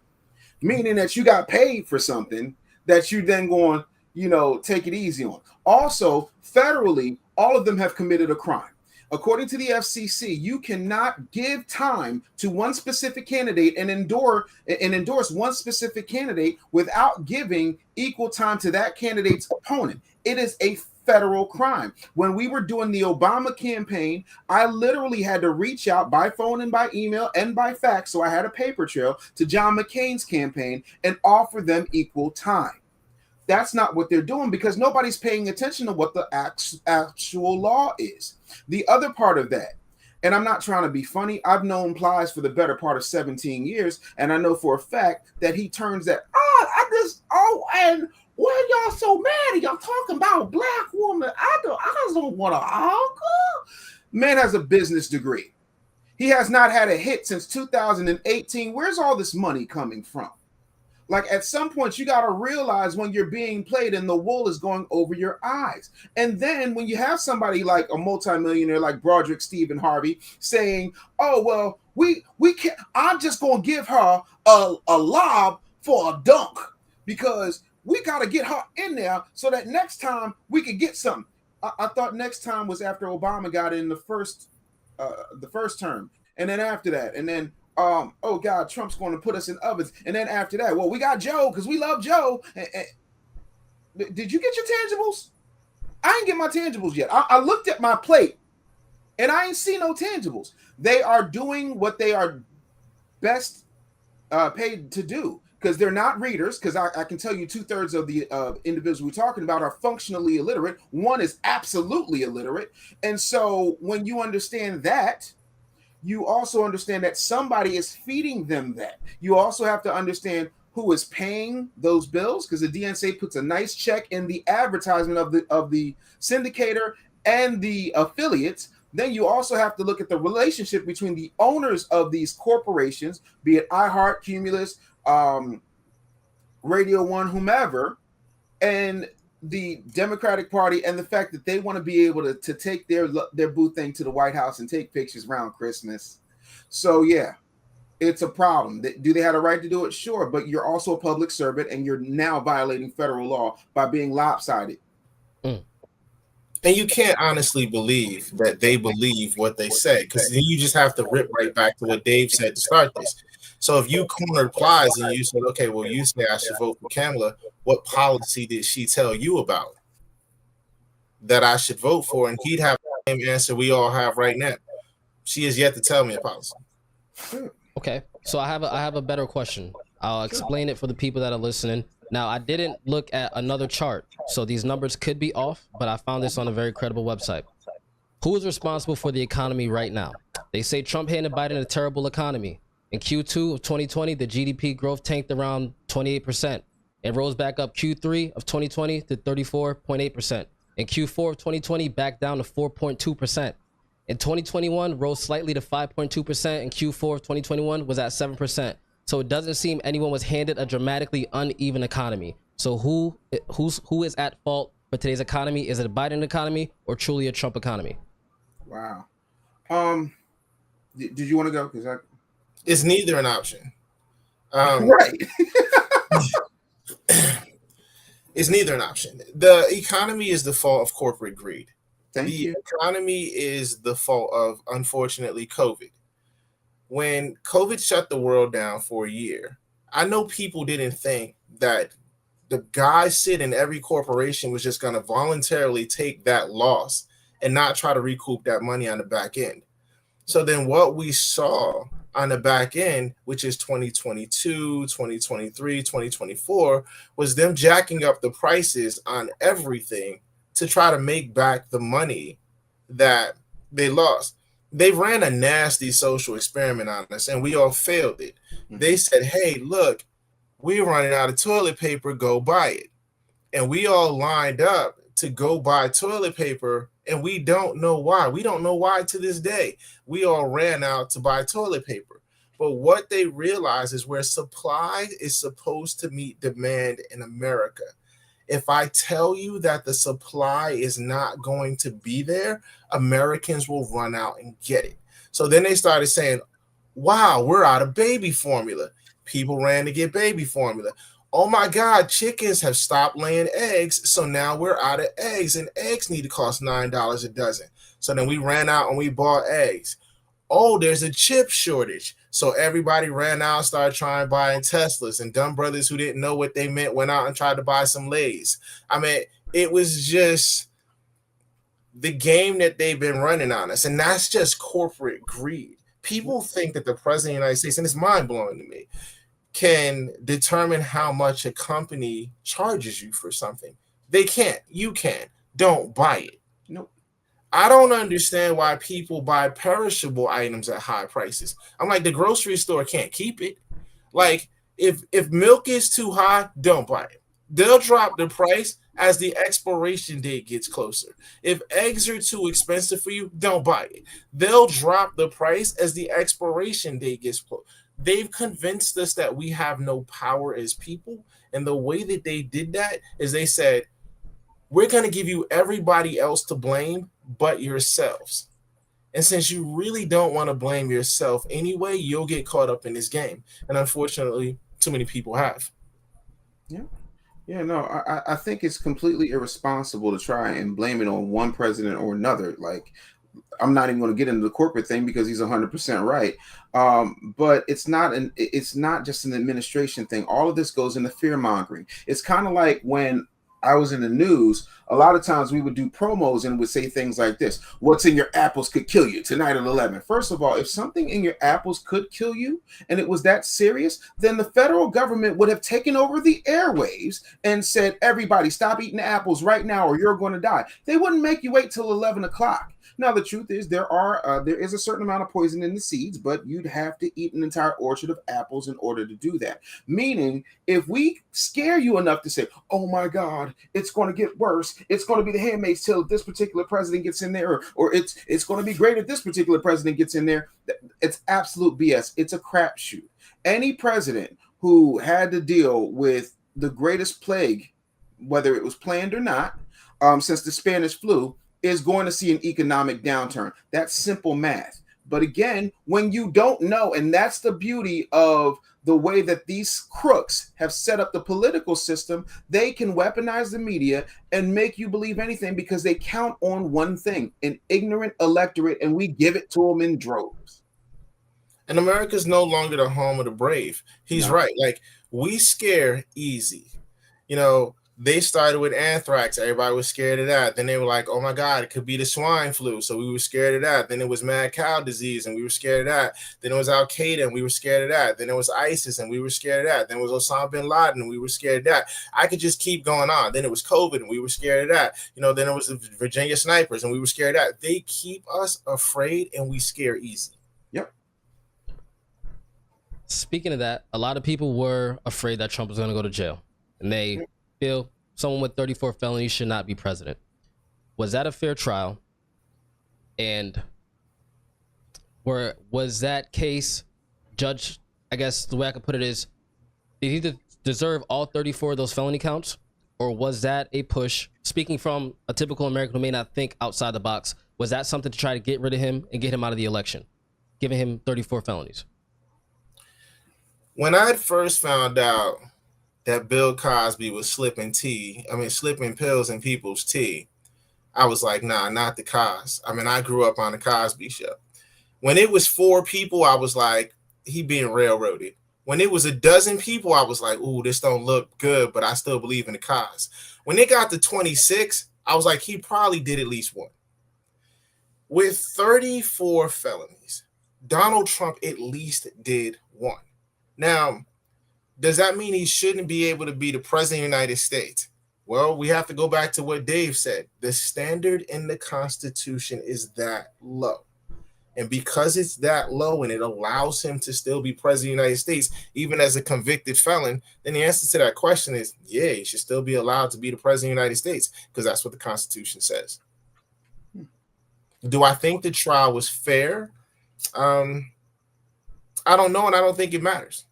meaning that you got paid for something that you then going, you know, take it easy on. Also, federally, all of them have committed a crime. According to the FCC, you cannot give time to one specific candidate and endorse one specific candidate without giving equal time to that candidate's opponent. It is a federal crime. When we were doing the Obama campaign, I literally had to reach out by phone and by email and by fax, so I had a paper trail, to John McCain's campaign and offer them equal time. That's not what they're doing because nobody's paying attention to what the actual law is. The other part of that, And I'm not trying to be funny. I've known Plies for the better part of 17 years, and I know for a fact that he turns that, and why y'all so mad? Y'all talking about a black woman? I just don't want to argue. Man has a business degree. He has not had a hit since 2018. Where's all this money coming from? Like, at some point, you got to realize when you're being played and the wool is going over your eyes. And then when you have somebody like a multimillionaire like Broderick Stephen Harvey saying, oh, well, we can't, I'm just going to give her a lob for a dunk because we got to get her in there so that next time we could get something. I thought next time was after Obama got in the first term. And then after that, and then oh God, Trump's going to put us in ovens. And then after that, well, we got Joe because we love Joe. Did you get your tangibles? I ain't get my tangibles yet. I looked at my plate and I ain't see no tangibles. They are doing what they are best paid to do because they're not readers. Because I can tell you 2/3 of the individuals we're talking about are functionally illiterate. One is absolutely illiterate. And so when you understand that, you also understand that somebody is feeding them that. You also have to understand who is paying those bills because the DNC puts a nice check in the advertisement of the syndicator and the affiliates. Then you also have to look at the relationship between the owners of these corporations, be it iHeart, Cumulus, Radio One, whomever, and the Democratic Party, and the fact that they want to be able to take their boo thing to the White House and take pictures around Christmas. So yeah, it's a problem. Do they have a right to do it? Sure, but you're also a public servant, and you're now violating federal law by being lopsided. And you can't honestly believe that they believe what they say, because then you just have to rip right back to what Dave said to start this. So if you cornered Plies and you said, okay, well, you say I should vote for Kamala, what policy did she tell you about that I should vote for? And he'd have the same answer we all have right now. She has yet to tell me a policy. Okay, so I have a better question. I'll explain it for the people that are listening. Now, I didn't look at another chart, so these numbers could be off, but I found this on a very credible website. Who is responsible for the economy right now? They say Trump handed Biden a terrible economy. In Q2 of 2020, the GDP growth tanked around 28%. It rose back up Q3 of 2020 to 34.8%. In Q4 of 2020, back down to 4.2%. In 2021, rose slightly to 5.2%. In Q4 of 2021 was at 7%. So it doesn't seem anyone was handed a dramatically uneven economy. So who is at fault for today's economy? Is it a Biden economy or truly a Trump economy? Wow. Did you want to go? Because it's neither an option. Right. It's neither an option. The economy is the fault of corporate greed. The economy is the fault of, unfortunately, COVID. When COVID shut the world down for a year, I know people didn't think that the guy sitting in every corporation was just going to voluntarily take that loss and not try to recoup that money on the back end. So then what we saw on the back end, which is 2022, 2023, 2024, was them jacking up the prices on everything to try to make back the money that they lost. They ran a nasty social experiment on us, and we all failed it. Mm-hmm. They said, hey, look, we're running out of toilet paper, go buy it. And we all lined up to go buy toilet paper, and we don't know why. We don't know why to this day. We all ran out to buy toilet paper. But what they realize is where supply is supposed to meet demand in America. If I tell you that the supply is not going to be there, Americans will run out and get it. So then they started saying, wow, we're out of baby formula. People ran to get baby formula. Oh my God, chickens have stopped laying eggs, so now we're out of eggs, and eggs need to cost $9 a dozen. So then we ran out and we bought eggs. Oh, there's a chip shortage. So everybody ran out and started trying buying Teslas, and dumb brothers who didn't know what they meant went out and tried to buy some Lays. I mean, it was just the game that they've been running on us, and that's just corporate greed. People think that the president of the United States, and it's mind-blowing to me, can determine how much a company charges you for something. They can't. You can. Don't buy it. Nope. I don't understand why people buy perishable items at high prices. I'm like, the grocery store can't keep it. Like, if milk is too high, don't buy it. They'll drop the price as the expiration date gets closer. If eggs are too expensive for you, don't buy it. They'll drop the price as the expiration date gets close. They've convinced us that we have no power as people. And the way that they did that is they said, we're going to give you everybody else to blame but yourselves. And since you really don't want to blame yourself anyway, you'll get caught up in this game. And unfortunately, too many people have. Yeah. Yeah, no, I think it's completely irresponsible to try and blame it on one president or another. Like, I'm not even going to get into the corporate thing because he's 100% right. But it's not just an administration thing. All of this goes into fear mongering. It's kind of like when I was in the news, a lot of times we would do promos and would say things like this: what's in your apples could kill you tonight at 11. First of all, if something in your apples could kill you and it was that serious, then the federal government would have taken over the airwaves and said, everybody stop eating apples right now or you're going to die. They wouldn't make you wait till 11 o'clock. Now, the truth is there is a certain amount of poison in the seeds, but you'd have to eat an entire orchard of apples in order to do that. Meaning, if we scare you enough to say, oh my God, it's going to get worse. It's going to be the Handmaid's Tale if this particular president gets in there, or it's going to be great if this particular president gets in there. It's absolute BS. It's a crapshoot. Any president who had to deal with the greatest plague, whether it was planned or not, since the Spanish flu, is going to see an economic downturn. That's simple math. But again, when you don't know, and that's the beauty of the way that these crooks have set up the political system, they can weaponize the media and make you believe anything because they count on one thing: an ignorant electorate, and we give it to them in droves. And America's no longer the home of the brave. He's right. Like, we scare easy. You know, they started with anthrax. Everybody was scared of that. Then they were like, oh my God, it could be the swine flu. So we were scared of that. Then it was mad cow disease and we were scared of that. Then it was Al Qaeda and we were scared of that. Then it was ISIS and we were scared of that. Then it was Osama bin Laden and we were scared of that. I could just keep going on. Then it was COVID and we were scared of that. You know, then it was the Virginia snipers and we were scared of that. They keep us afraid and we scare easy. Yep. Speaking of that, a lot of people were afraid that Trump was going to go to jail, and they feel someone with 34 felonies should not be president. Was that a fair trial? And was that case judged? I guess the way I could put it is, did he deserve all 34 of those felony counts, or was that a push? Speaking from a typical American who may not think outside the box, was that something to try to get rid of him and get him out of the election, giving him 34 felonies? When I first found out that Bill Cosby was slipping pills in people's tea, I was like, nah, not the Cos. I mean, I grew up on the Cosby Show. When it was 4 people, I was like, he being railroaded. When it was a dozen people, I was like, ooh, this don't look good, but I still believe in the Cos. When it got to 26, I was like, he probably did at least one. With 34 felonies, Donald Trump at least did one. Now, does that mean he shouldn't be able to be the president of the United States? Well, we have to go back to what Dave said. The standard in the Constitution is that low. And because it's that low and it allows him to still be president of the United States, even as a convicted felon, then the answer to that question is, yeah, he should still be allowed to be the president of the United States because that's what the Constitution says. Do I think the trial was fair? I don't know, and I don't think it matters.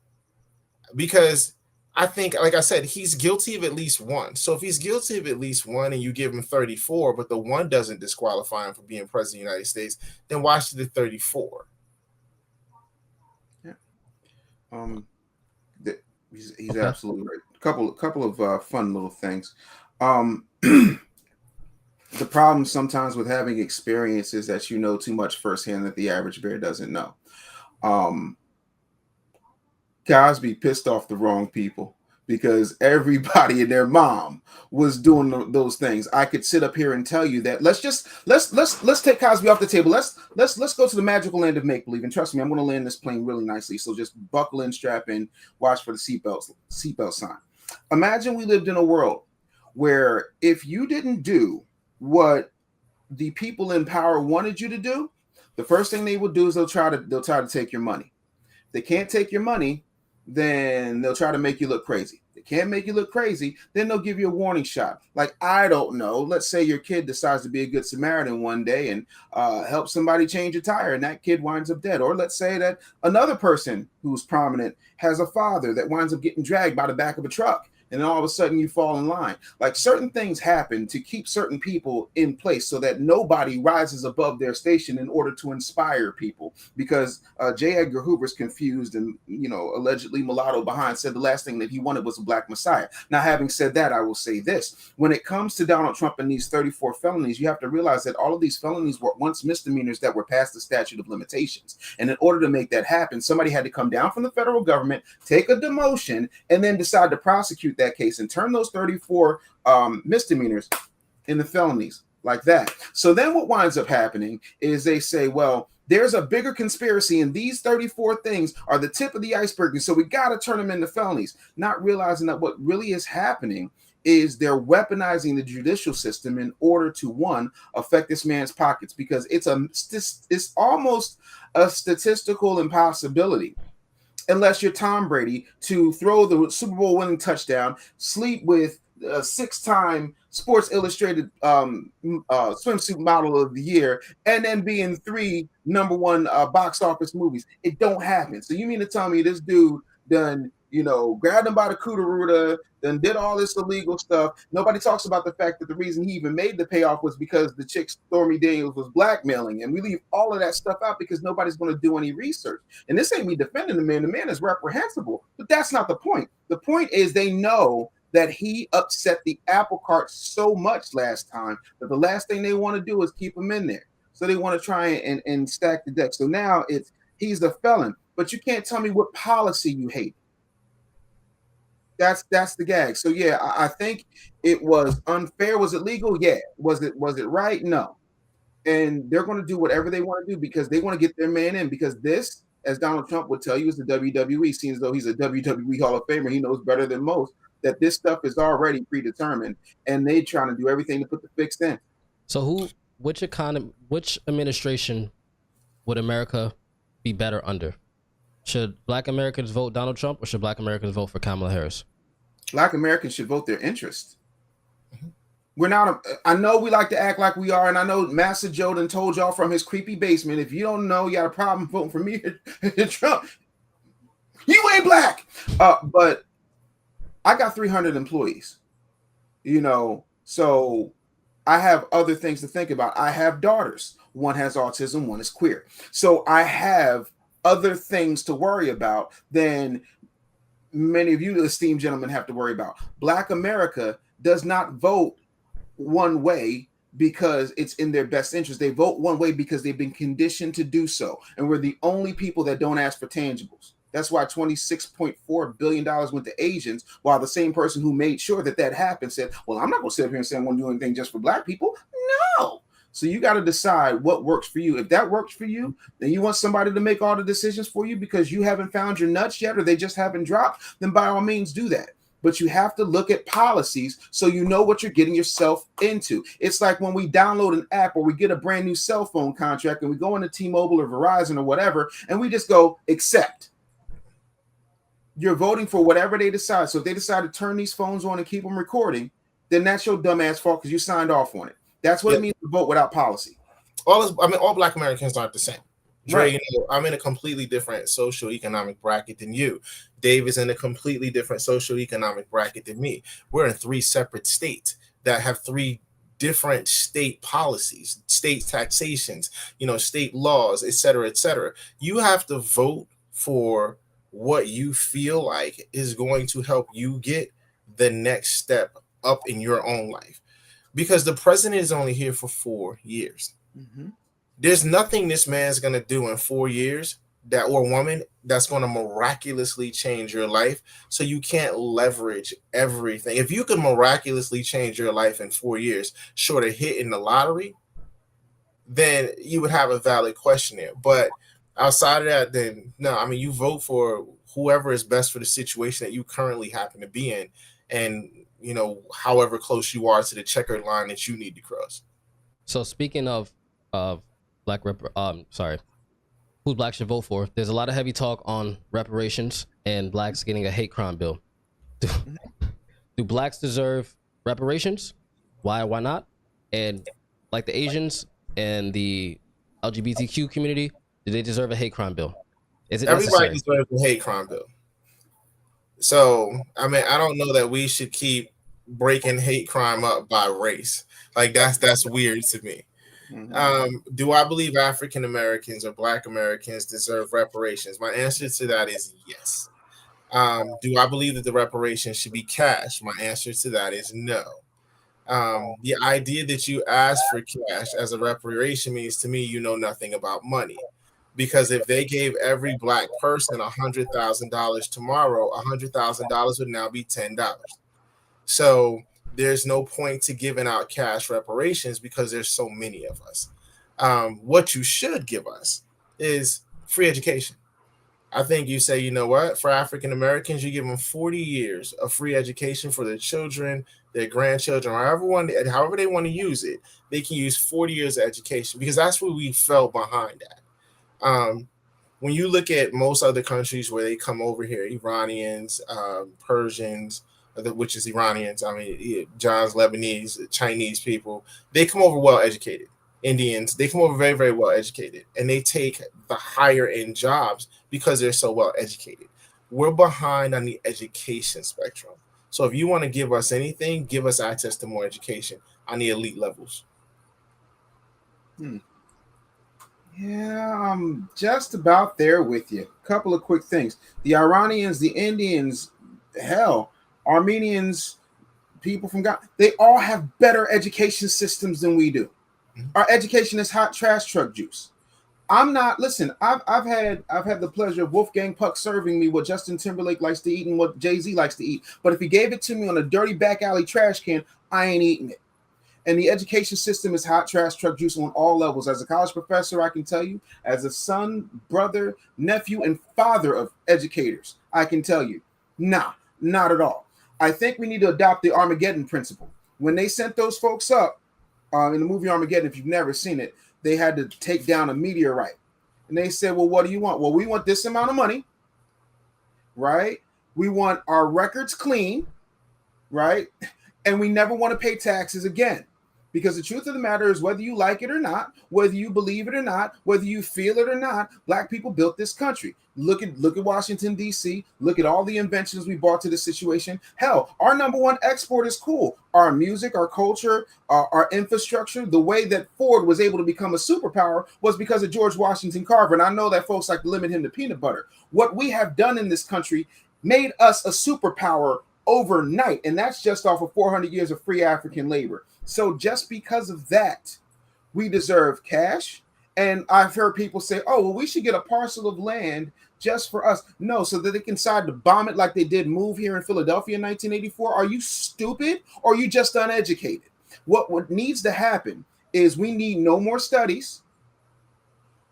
Because I think, like I said, he's guilty of at least one. So if he's guilty of at least one and you give him 34, but the one doesn't disqualify him from being president of the United States, then why should the 34? Yeah. He's absolutely right. Couple of fun little things. The problem sometimes with having experience is that you know too much firsthand that the average bear doesn't know. Cosby pissed off the wrong people because everybody and their mom was doing those things. I could sit up here and tell you that let's take Cosby off the table. Let's go to the magical land of make believe. And trust me, I'm going to land this plane really nicely. So just buckle in, strap in, watch for the seatbelt sign. Imagine we lived in a world where if you didn't do what the people in power wanted you to do, the first thing they will do is they'll try to take your money. If they can't take your money, then they'll try to make you look crazy. If they can't make you look crazy, then they'll give you a warning shot. Like, I don't know, let's say your kid decides to be a good Samaritan one day and help somebody change a tire, and that kid winds up dead. Or let's say that another person who's prominent has a father that winds up getting dragged by the back of a truck, and then all of a sudden you fall in line. Like, certain things happen to keep certain people in place so that nobody rises above their station in order to inspire people. Because J. Edgar Hoover's confused and, allegedly mulatto behind, said the last thing that he wanted was a black messiah. Now, having said that, I will say this. When it comes to Donald Trump and these 34 felonies, you have to realize that all of these felonies were once misdemeanors that were past the statute of limitations. And in order to make that happen, somebody had to come down from the federal government, take a demotion, and then decide to prosecute that case and turn those 34 misdemeanors into felonies like that. So then what winds up happening is they say, well, there's a bigger conspiracy, and these 34 things are the tip of the iceberg, and so we got to turn them into felonies, not realizing that what really is happening is they're weaponizing the judicial system in order to, one, affect this man's pockets, because it's almost a statistical impossibility, unless you're Tom Brady, to throw the Super Bowl winning touchdown, sleep with a 6-time Sports Illustrated swimsuit model of the year, and then be in 3 #1 box office movies. It don't happen. So you mean to tell me this dude done, grabbed him by the cooter, then did all this illegal stuff? Nobody talks about the fact that the reason he even made the payoff was because the chick Stormy Daniels was blackmailing, and we leave all of that stuff out because nobody's going to do any research. And this ain't me defending the man. The man is reprehensible, but that's not the point. The point is they know that he upset the apple cart so much last time that the last thing they want to do is keep him in there. So they want to try and stack the deck. So now he's the felon, but you can't tell me what policy you hate. That's the gag. So yeah, I think it was unfair. Was it legal? Yeah. Was it right? No. And they're going to do whatever they want to do because they want to get their man in. Because this, as Donald Trump would tell you, is the WWE. Seems as though he's a WWE Hall of Famer. He knows better than most that this stuff is already predetermined, and they trying to do everything to put the fix in. So which administration would America be better under? Should Black Americans vote Donald Trump, or should Black Americans vote for Kamala Harris? Black Americans should vote their interest. We're not. I know we like to act like we are, and I know Master Joe done told y'all from his creepy basement. If you don't know, you got a problem voting for me, Trump. You ain't black. But I got 300 employees, so I have other things to think about. I have daughters. One has autism, one is queer. So I have other things to worry about than many of you esteemed gentlemen have to worry about. Black America does not vote one way because it's in their best interest. They vote one way because they've been conditioned to do so. And we're the only people that don't ask for tangibles. That's why $26.4 billion went to Asians, while the same person who made sure that happened said, well, I'm not going to sit here and say I'm going to do anything just for black people. No. So you got to decide what works for you. If that works for you, then you want somebody to make all the decisions for you because you haven't found your nuts yet or they just haven't dropped, then by all means do that. But you have to look at policies so you know what you're getting yourself into. It's like when we download an app or we get a brand new cell phone contract and we go into T-Mobile or Verizon or whatever, and we just go accept. You're voting for whatever they decide. So if they decide to turn these phones on and keep them recording, then that's your dumbass fault because you signed off on it. That's what it means to vote without policy. All Black Americans aren't the same. Dre, Right. I'm in a completely different socioeconomic bracket than you. Dave is in a completely different socioeconomic bracket than me. We're in 3 separate states that have 3 different state policies, state taxations, state laws, et cetera, et cetera. You have to vote for what you feel like is going to help you get the next step up in your own life. Because the president is only here for 4 years. Mm-hmm. There's nothing this man's going to do in 4 years or woman that's going to miraculously change your life. So you can't leverage everything. If you could miraculously change your life in 4 years, short of hitting the lottery, then you would have a valid question there. But outside of that, then no, you vote for whoever is best for the situation that you currently happen to be in. And, however close you are to the checkered line that you need to cross. So speaking of black sorry, who blacks should vote for? There's a lot of heavy talk on reparations and blacks getting a hate crime bill. Do, do blacks deserve reparations? Why not? And like the Asians and the LGBTQ community, do they deserve a hate crime bill? Is it Everybody necessary? deserves a hate crime bill. So, I mean, I don't know that we should keep breaking hate crime up by race. Like that's weird to me. Do I believe African Americans or Black Americans deserve reparations? My answer to that is yes. Do I believe that the reparations should be cash? My answer to that is no. The idea that you ask for cash as a reparation means to me you know nothing about money. Because if they gave every black person $100,000 tomorrow, $100,000 would now be $10. So there's no point to giving out cash reparations because there's so many of us. What you should give us is free education. I think you say, you know what, for African Americans, you give them 40 years of free education for their children, their grandchildren, however they want to use it. They can use 40 years of education because that's where we fell behind at. When you look at most other countries where they come over here, Iranians, Persians, which is Iranians, I mean, John's Lebanese, Chinese people, they come over well educated. Indians, they come over very, very well educated, and they take the higher end jobs because they're so well educated. We're behind on the education spectrum. So if you want to give us anything, give us access to more education on the elite levels. Yeah, I'm just about there with you. Couple of quick things. The Iranians, the Indians, hell, Armenians, people from God, they all have better education systems than we do. Our education is hot trash truck juice. I'm not, listen, I've had the pleasure of Wolfgang Puck serving me what Justin Timberlake likes to eat and what Jay-Z likes to eat. But if he gave it to me on a dirty back alley trash can, I ain't eating it. And the education system is hot trash truck juice on all levels. As a college professor, I can tell you, as a son, brother, nephew, and father of educators, I can tell you, nah, not at all. I think we need to adopt the Armageddon principle. When they sent those folks up in the movie Armageddon, if you've never seen it, they had to take down a meteorite. And they said, well, what do you want? Well, we want this amount of money, right? We want our records clean, right? And we never want to pay taxes again. Because the truth of the matter is, whether you like it or not, whether you believe it or not, whether you feel it or not, black people built this country. Look at Washington, D.C. Look at all the inventions we brought to this situation. Hell, our number one export is cool. Our music, our culture, our infrastructure. The way that Ford was able to become a superpower was because of George Washington Carver. And I know that folks like to limit him to peanut butter. What we have done in this country made us a superpower overnight. And that's just off of 400 years of free African labor. So just because of that, we deserve cash. And I've heard people say, oh, well, we should get a parcel of land just for us. No, so that they can decide to bomb it like they did Move here in Philadelphia in 1984. Are you stupid or are you just uneducated? What needs to happen is we need no more studies.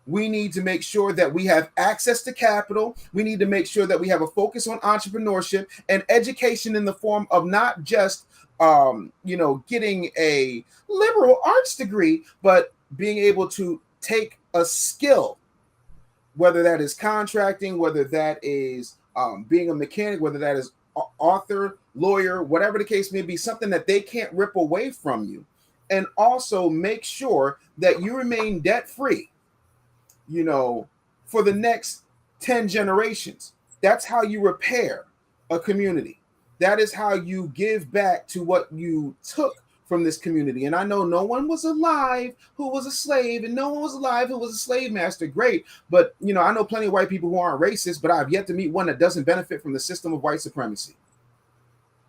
We need to make sure that we have access to capital. We need to make sure that we have a focus on entrepreneurship and education in the form of not just getting a liberal arts degree, but being able to take a skill, whether that is contracting, whether that is being a mechanic, whether that is author, lawyer, whatever the case may be, something that they can't rip away from you. And also make sure that you remain debt-free, for the next 10 generations. That's how you repair a community. That is how you give back to what you took from this community. And I know no one was alive who was a slave, and no one was alive who was a slave master. Great. But, I know plenty of white people who aren't racist, but I've yet to meet one that doesn't benefit from the system of white supremacy.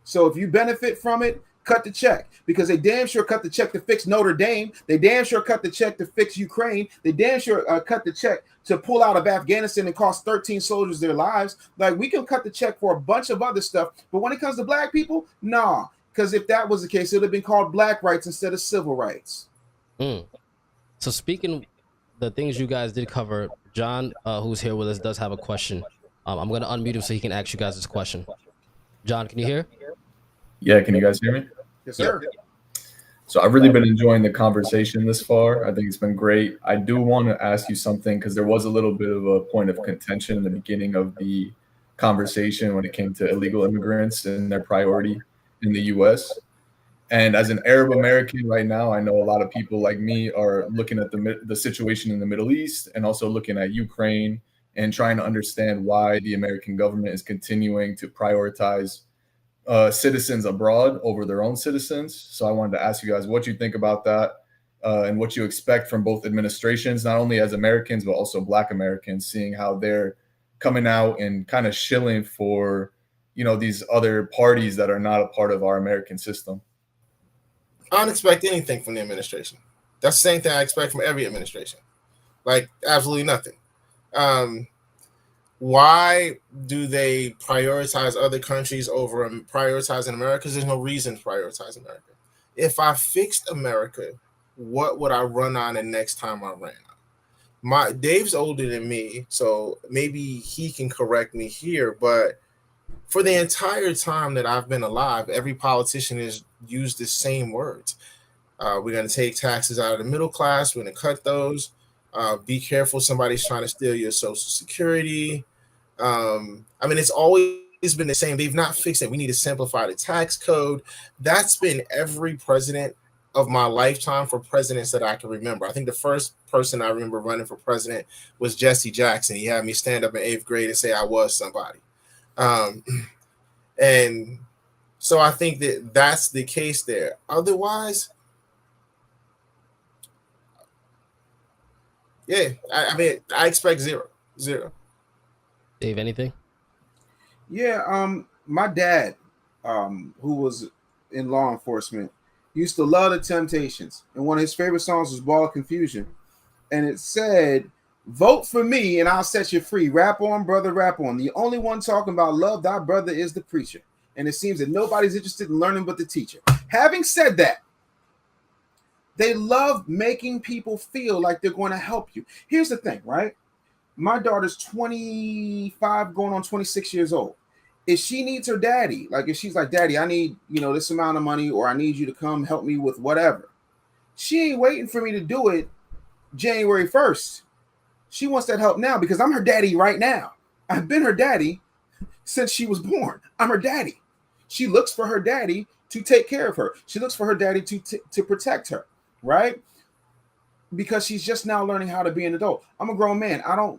So if you benefit from it, cut the check, because they damn sure cut the check to fix Notre Dame. They damn sure cut the check to fix Ukraine. They damn sure cut the check to pull out of Afghanistan and cost 13 soldiers their lives. Like, we can cut the check for a bunch of other stuff, but when it comes to black people, nah. Because if that was the case, it would have been called black rights instead of civil rights. So speaking the things you guys did cover, John, who's here with us, does have a question. I'm going to unmute him so he can ask you guys this question. John, can you hear? Yeah, can you guys hear me? Yes, sir. So I've really been enjoying the conversation this far. I think it's been great. I do want to ask you something because there was a little bit of a point of contention in the beginning of the conversation when it came to illegal immigrants and their priority in the US. And as an Arab American right now, I know a lot of people like me are looking at the situation in the Middle East and also looking at Ukraine and trying to understand why the American government is continuing to prioritize citizens abroad over their own citizens. So I wanted to ask you guys what you think about that and what you expect from both administrations, not only as Americans, but also Black Americans, seeing how they're coming out and kind of shilling for, these other parties that are not a part of our American system. I don't expect anything from the administration. That's the same thing I expect from every administration. Like, absolutely nothing. Why do they prioritize other countries over prioritizing America? Because there's no reason to prioritize America. If I fixed America, what would I run on the next time I ran on? Dave's older than me, so maybe he can correct me here, but for the entire time that I've been alive, every politician has used the same words. We're going to take taxes out of the middle class. We're going to cut those. Be careful. Somebody's trying to steal your Social Security. It's always been the same. They've not fixed it. We need to simplify the tax code. That's been every president of my lifetime for presidents that I can remember. I think the first person I remember running for president was Jesse Jackson. He had me stand up in 8th grade and say I was somebody. And so I think that that's the case there. Otherwise, yeah, I expect zero. Dave, anything? Yeah, my dad, who was in law enforcement, used to love the Temptations, and one of his favorite songs was "Ball of Confusion," and it said, "Vote for me, and I'll set you free. Rap on, brother, rap on. The only one talking about love, thy brother, is the preacher." And it seems that nobody's interested in learning but the teacher. Having said that, they love making people feel like they're going to help you. Here's the thing, right? My daughter's 25, going on 26 years old. If she needs her daddy, like if she's like, "Daddy, I need, this amount of money, or I need you to come help me with whatever," she ain't waiting for me to do it January 1st. She wants that help now because I'm her daddy right now. I've been her daddy since she was born. I'm her daddy. She looks for her daddy to take care of her. She looks for her daddy to protect her, right? Because she's just now learning how to be an adult. I'm a grown man. I'm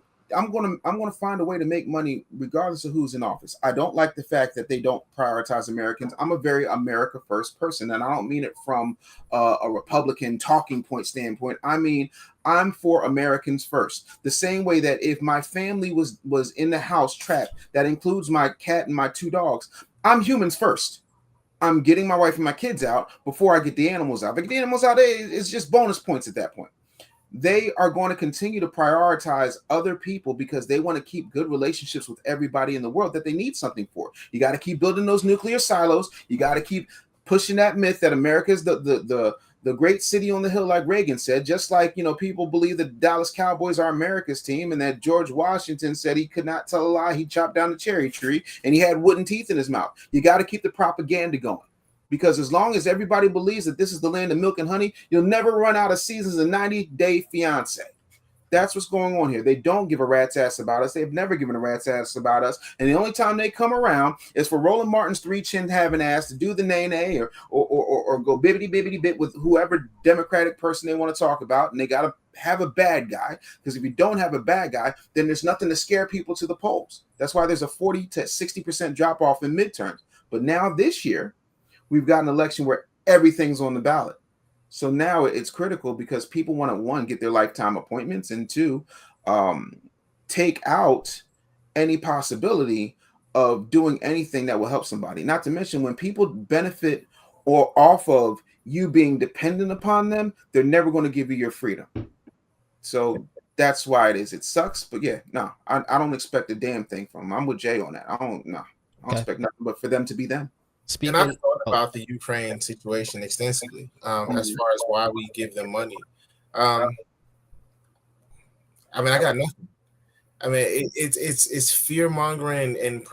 gonna find a way to make money regardless of who's in office. I don't like the fact that they don't prioritize Americans. I'm a very America first person, and I don't mean it from a Republican talking point standpoint. I mean, I'm for Americans first. The same way that if my family was in the house trapped, that includes my cat and my 2 dogs, I'm humans first. I'm getting my wife and my kids out before I get the animals out. If I get the animals out, it's just bonus points at that point. They are going to continue to prioritize other people because they want to keep good relationships with everybody in the world that they need something for. You got to keep building those nuclear silos. You got to keep pushing that myth that America is the great city on the hill, like Reagan said. Just like, people believe that Dallas Cowboys are America's team, and that George Washington said he could not tell a lie. He chopped down the cherry tree and he had wooden teeth in his mouth. You got to keep the propaganda going. Because as long as everybody believes that this is the land of milk and honey, you'll never run out of seasons of 90-Day Fiance. That's what's going on here. They don't give a rat's ass about us. They've never given a rat's ass about us. And the only time they come around is for Roland Martin's 3-chin having ass to do the nay-nay or go bibbity bit with whoever Democratic person they want to talk about. And they got to have a bad guy, because if you don't have a bad guy, then there's nothing to scare people to the polls. That's why there's a 40 to 60% drop off in midterms. But now this year, we've got an election where everything's on the ballot. So now it's critical because people want to, 1, get their lifetime appointments, and 2, take out any possibility of doing anything that will help somebody. Not to mention, when people benefit or off of you being dependent upon them, they're never going to give you your freedom. So that's why it is. It sucks, but yeah, no, I don't expect a damn thing from them. I'm with Jay on that. I don't expect nothing but for them to be them. And I've thought about the Ukraine situation extensively, as far as why we give them money. I got nothing. It's fear mongering and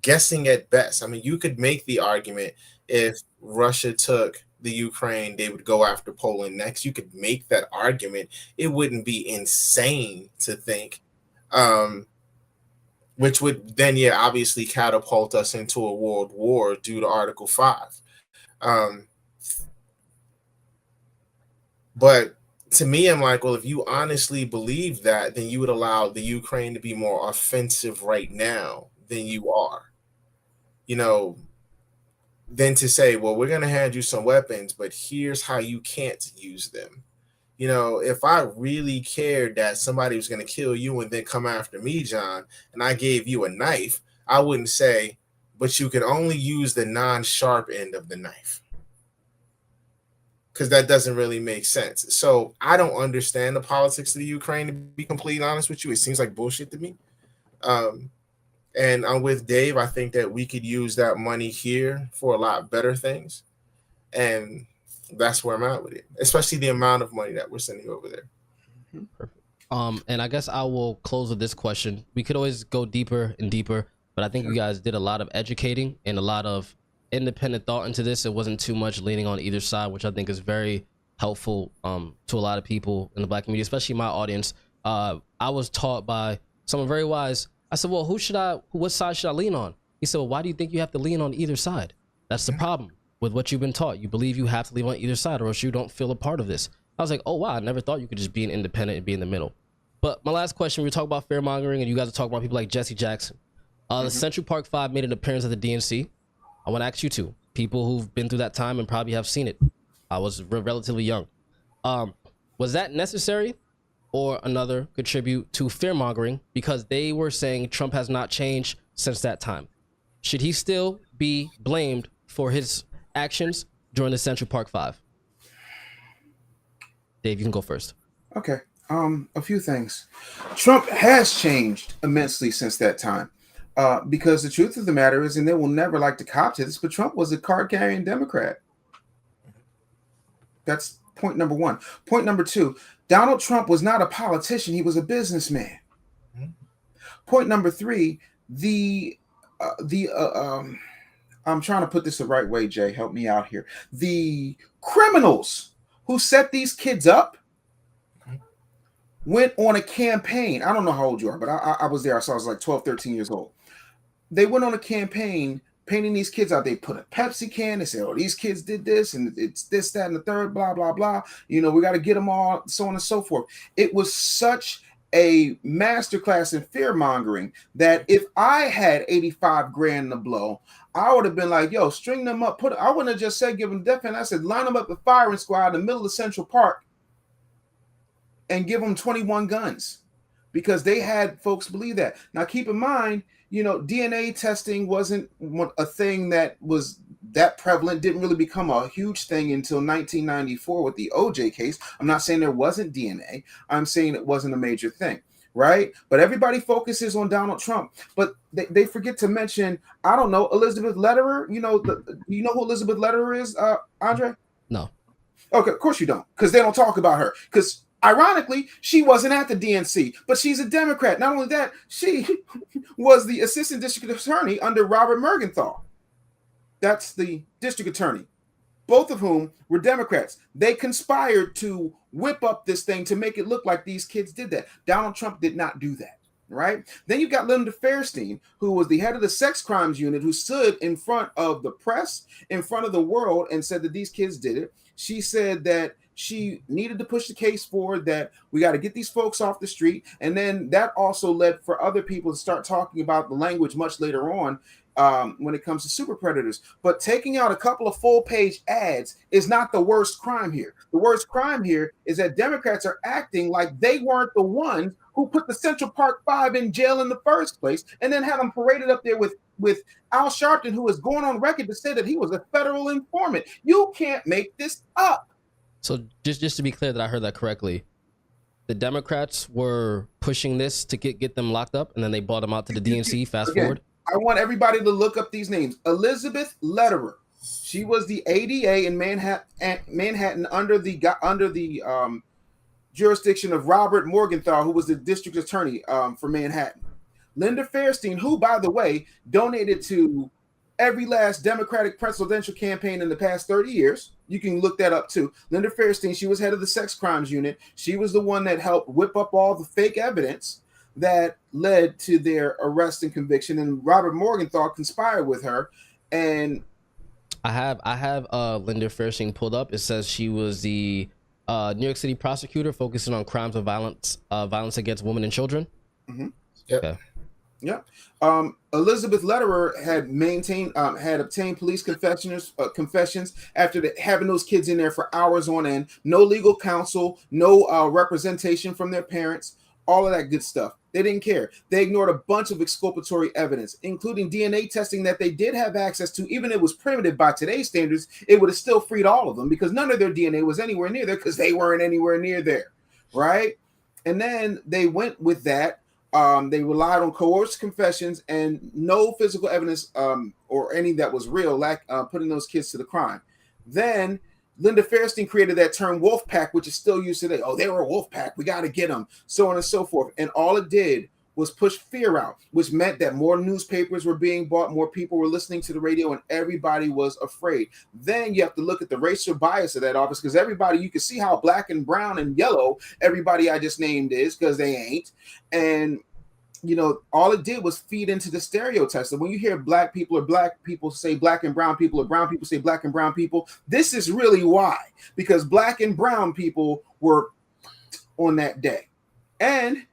guessing at best. You could make the argument if Russia took the Ukraine, they would go after Poland next. You could make that argument. It wouldn't be insane to think, which would then, yeah, obviously catapult us into a world war due to Article 5. But to me, I'm like, well, if you honestly believe that, then you would allow the Ukraine to be more offensive right now than you are. You know, than to say, well, we're going to hand you some weapons, but here's how you can't use them. You know, if I really cared that somebody was going to kill you and then come after me, John, and I gave you a knife, I wouldn't say, but you can only use the non-sharp end of the knife. Because that doesn't really make sense. So I don't understand the politics of the Ukraine, to be completely honest with you. It seems like bullshit to me. And I'm with Dave. I think that we could use that money here for a lot better things. And that's where I'm at with it, especially the amount of money that we're sending over there. Perfect. And I guess I will close with this question. We could always go deeper and deeper, but I think you guys did a lot of educating and a lot of independent thought into this. It wasn't too much leaning on either side, which I think is very helpful to a lot of people in the Black community, especially my audience. I was taught by someone very wise. I said, well, what side should I lean on? He said, well, why do you think you have to lean on either side? That's the problem with what you've been taught. You believe you have to lean on either side or else you don't feel a part of this. I was like, oh, wow, I never thought you could just be an independent and be in the middle. But my last question, we were talking about fear mongering and you guys are talking about people like Jesse Jackson. The Central Park 5 made an appearance at the DNC. I want to ask you two, people who've been through that time and probably have seen it. I was relatively young. Was that necessary or another contribute to fear mongering because they were saying Trump has not changed since that time? Should he still be blamed for his actions during the Central Park 5? Dave, you can go first. Okay. A few things. Trump has changed immensely since that time. Because the truth of the matter is, and they will never like to cop to this, but Trump was a card-carrying Democrat. That's point number one. Point number two, Donald Trump was not a politician. He was a businessman. Point number three, I'm trying to put this the right way, Jay. Help me out here. The criminals who set these kids up went on a campaign. I don't know how old you are, but I was there. So I was like 12, 13 years old. They went on a campaign painting these kids out. They put a Pepsi can. They said, oh, these kids did this and it's this, that, and the third, blah, blah, blah. You know, we got to get them all, so on and so forth. It was such a masterclass in fear mongering that if I had 85 grand to blow, I would have been like, yo, string them up. I wouldn't have just said, give them death penalty. I said, line them up the firing squad in the middle of Central Park and give them 21 guns because they had folks believe that. Now, keep in mind, you know, DNA testing wasn't a thing that was that prevalent, didn't really become a huge thing until 1994 with the OJ case. I'm not saying there wasn't DNA. I'm saying it wasn't a major thing, right? But everybody focuses on Donald Trump, but they forget to mention, I don't know, Elizabeth Lederer. You know, you know who Elizabeth Lederer is, Andre? No. Okay, of course you don't, because they don't talk about her. Because ironically, she wasn't at the DNC, but she's a Democrat. Not only that, she was the assistant district attorney under Robert Mergenthal. That's the district attorney, both of whom were Democrats. They conspired to whip up this thing to make it look like these kids did that. Donald Trump did not do that, right? Then you've got Linda Fairstein, who was the head of the sex crimes unit, who stood in front of the press, in front of the world, and said that these kids did it. She said that she needed to push the case forward, that we got to get these folks off the street. And then that also led for other people to start talking about the language much later on when it comes to super predators. But taking out a couple of full-page ads is not the worst crime here. The worst crime here is that Democrats are acting like they weren't the ones who put the Central Park 5 in jail in the first place, and then had them paraded up there with Al Sharpton, who is going on record to say that he was a federal informant. You can't make this up. So just to be clear that I heard that correctly, the Democrats were pushing this to get them locked up, and then they brought them out to the DNC. Fast forward. I want everybody to look up these names. Elizabeth Lederer. She was the ADA in Manhattan under the jurisdiction of Robert Morgenthau, who was the district attorney for Manhattan. Linda Fairstein, who, by the way, donated to every last Democratic presidential campaign in the past 30 years. You can look that up too. Linda Fairstein, she was head of the sex crimes unit. She was the one that helped whip up all the fake evidence that led to their arrest and conviction. And Robert Morgenthau conspired with her. And I have Linda Fairstein pulled up. It says she was the New York City prosecutor focusing on crimes of violence against women and children. Mm-hmm. Yep. Okay. Yeah. Elizabeth Lederer had obtained police confessions after having those kids in there for hours on end. No legal counsel, no representation from their parents, all of that good stuff. They didn't care. They ignored a bunch of exculpatory evidence, including DNA testing that they did have access to. Even if it was primitive by today's standards, it would have still freed all of them because none of their DNA was anywhere near there because they weren't anywhere near there, right? And then they went with that. They relied on coerced confessions and no physical evidence or any that was real, putting those kids to the crime. Then Linda Fairstein created that term wolf pack, which is still used today. Oh, they were a wolf pack. We got to get them, so on and so forth. And all it did was push fear out, which meant that more newspapers were being bought, more people were listening to the radio, and everybody was afraid. Then you have to look at the racial bias of that office because everybody, you can see how black and brown and yellow everybody I just named is because they ain't. And you know, all it did was feed into the stereotypes. So when you hear black people say black and brown people, or brown people say black and brown people, this is really why. Because black and brown people were on that day. And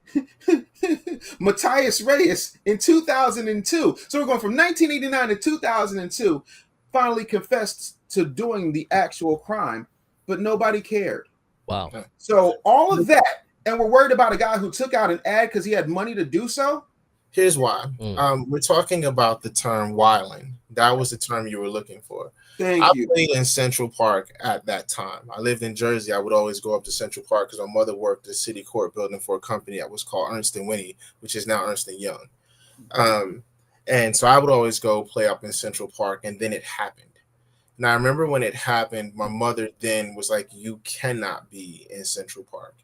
Matthias Reyes in 2002, so we're going from 1989 to 2002, finally confessed to doing the actual crime, but nobody cared. Wow. So all of that, and we're worried about a guy who took out an ad because he had money to do so? Here's why. We're talking about the term whiling. That was the term you were looking for. Thank I you. played in Central Park at that time. I lived in Jersey. I would always go up to Central Park because my mother worked the city court building for a company that was called Ernst & Winnie, which is now Ernst & Young. And so I would always go play up in Central Park, and then it happened. And I remember when it happened, my mother then was like, you cannot be in Central Park.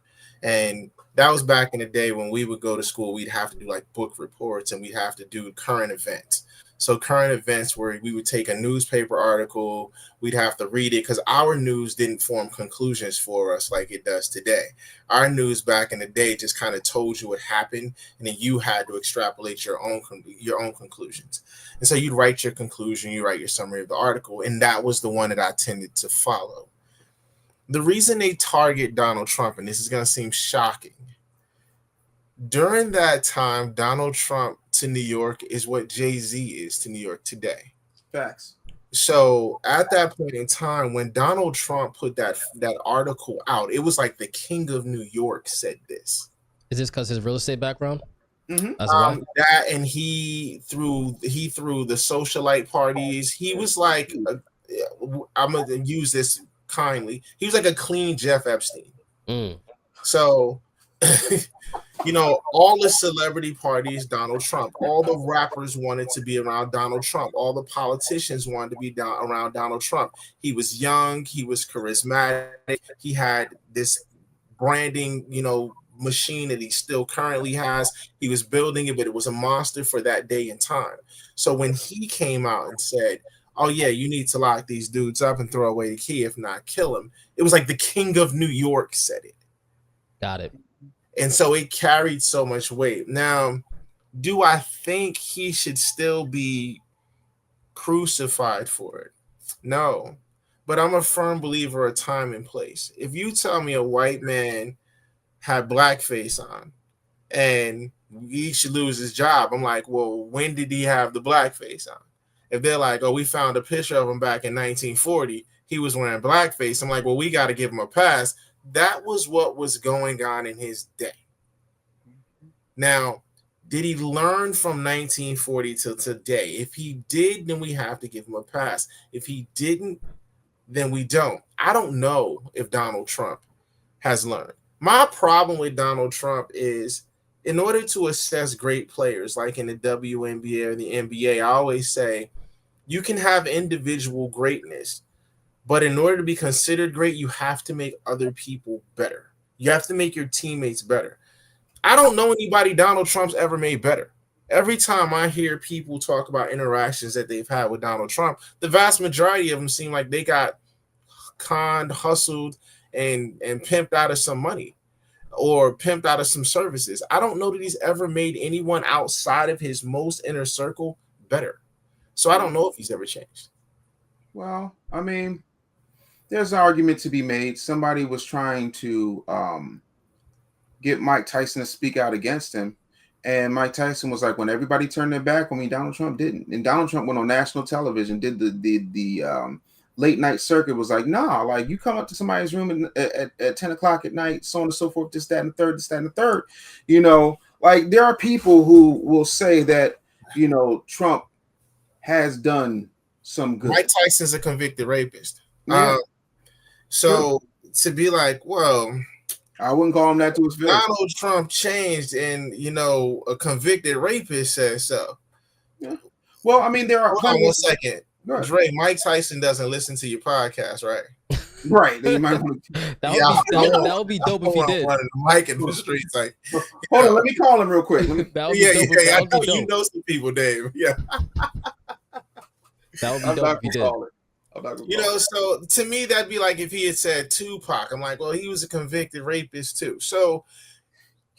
And that was back in the day when we would go to school, we'd have to do like book reports and we'd have to do current events. So current events where we would take a newspaper article, we'd have to read it because our news didn't form conclusions for us like it does today. Our news back in the day just kind of told you what happened, and then you had to extrapolate your own conclusions. And so you'd write your conclusion, you write your summary of the article, and that was the one that I tended to follow. The reason they target Donald Trump, and this is going to seem shocking, during that time, Donald Trump to New York is what Jay-Z is to New York today. Facts. So at that point in time, when Donald Trump put that article out, it was like the king of New York said this. Is this because his real estate background? Mm-hmm. That, and he threw the socialite parties. He was like, I'm going to use this kindly. He was like a clean Jeff Epstein. So, you know, all the celebrity parties, Donald Trump, all the rappers wanted to be around Donald Trump. All the politicians wanted to be around Donald Trump. He was young. He was charismatic. He had this branding, you know, machine that he still currently has. He was building it, but it was a monster for that day and time. So when he came out and said, oh yeah, you need to lock these dudes up and throw away the key, if not kill him, it was like the king of New York said it. Got it. And so it carried so much weight. Now, do I think he should still be crucified for it? No, but I'm a firm believer of time and place. If you tell me a white man had blackface on and he should lose his job, I'm like, well, when did he have the blackface on? If they're like, oh, we found a picture of him back in 1940, he was wearing blackface, I'm like, well, we got to give him a pass. That was what was going on in his day. Now, did he learn from 1940 till today? If he did, then we have to give him a pass. If he didn't, then we don't. I don't know if Donald Trump has learned. My problem with Donald Trump is, in order to assess great players like in the WNBA or the NBA, I always say you can have individual greatness, but in order to be considered great, you have to make other people better. You have to make your teammates better. I don't know anybody Donald Trump's ever made better. Every time I hear people talk about interactions that they've had with Donald Trump, the vast majority of them seem like they got conned, hustled, and pimped out of some money or pimped out of some services. I don't know that he's ever made anyone outside of his most inner circle better. So I don't know if he's ever changed. Well, I mean, there's an argument to be made. Somebody was trying to get Mike Tyson to speak out against him. And Mike Tyson was like, when everybody turned their back on me, Donald Trump didn't. And Donald Trump went on national television, did the late night circuit, was like, nah, like you come up to somebody's room at 10 o'clock at night, so on and so forth, this, that, and the third, this, that, and the third. You know, like there are people who will say that, you know, Trump has done some good. Mike Tyson's a convicted rapist. Yeah. So to be like, well, I wouldn't call him that to his face. Donald Trump changed, and you know, a convicted rapist says so. Yeah. Well, I mean, there are. Hold on 1 second, Dre. Mike Tyson doesn't listen to your podcast, right? Right. Then you might want to... that would be dope if he did. The mic in the streets, like. Hold on, let me call him real quick. I know you know some people, Dave. Yeah. That would be dope if he did. You know, so to me, that'd be like if he had said Tupac. I'm like, well, he was a convicted rapist too. So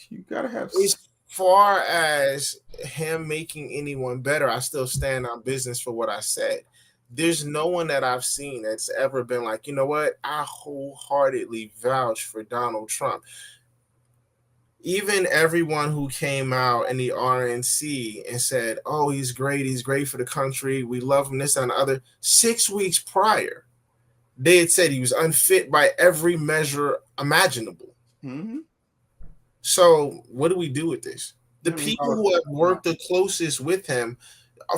you gotta have. As far as him making anyone better, I still stand on business for what I said. There's no one that I've seen that's ever been like, you know what, I wholeheartedly vouch for Donald Trump. Even everyone who came out in the RNC and said, oh, he's great for the country, we love him, this and the other, 6 weeks prior, they had said he was unfit by every measure imaginable. Mm-hmm. So what do we do with this? The people who have worked the closest with him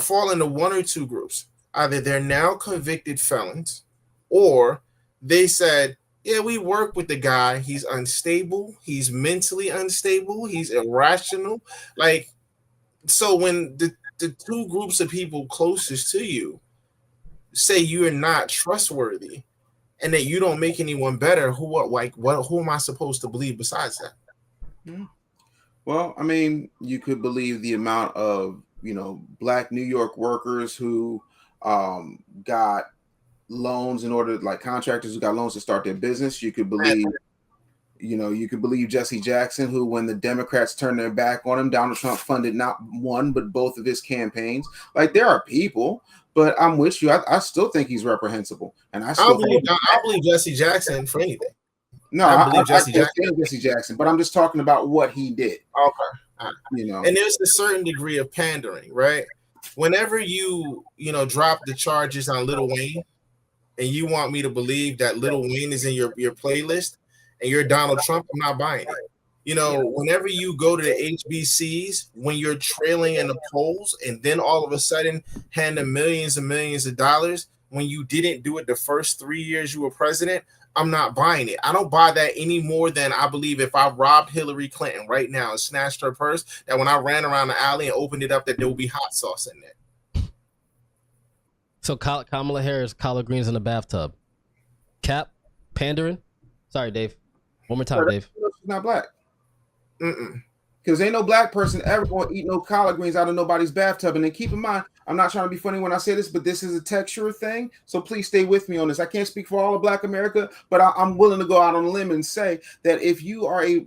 fall into one or two groups. Either they're now convicted felons, or they said, yeah, we work with the guy. He's unstable. He's mentally unstable. He's irrational. Like, so when the two groups of people closest to you say you're not trustworthy and that you don't make anyone better, who am I supposed to believe besides that? Yeah. Well, I mean, you could believe the amount of, you know, Black New York workers who got loans in order, like contractors who got loans to start their business. You could believe, you know, you could believe Jesse Jackson, who, when the Democrats turned their back on him, Donald Trump funded not one but both of his campaigns. Like, there are people, but I'm with you. I still think he's reprehensible, and I believe Jesse Jackson for anything. No, I believe Jesse Jackson, but I'm just talking about what he did. Okay, you know, and there's a certain degree of pandering, right? Whenever you drop the charges on Lil Wayne, and you want me to believe that Lil Wayne is in your playlist and you're Donald Trump, I'm not buying it. You know, whenever you go to the HBCs, when you're trailing in the polls and then all of a sudden hand them millions and millions of dollars when you didn't do it the first 3 years you were president, I'm not buying it. I don't buy that any more than I believe if I robbed Hillary Clinton right now and snatched her purse, that when I ran around the alley and opened it up, that there will be hot sauce in there. So Kamala Harris, collard greens in the bathtub. Cap, pandering. Sorry, Dave. One more time, Dave. She's not black. Because ain't no black person ever going to eat no collard greens out of nobody's bathtub. And then keep in mind, I'm not trying to be funny when I say this, but this is a texture thing. So please stay with me on this. I can't speak for all of Black America, but I'm willing to go out on a limb and say that if you are a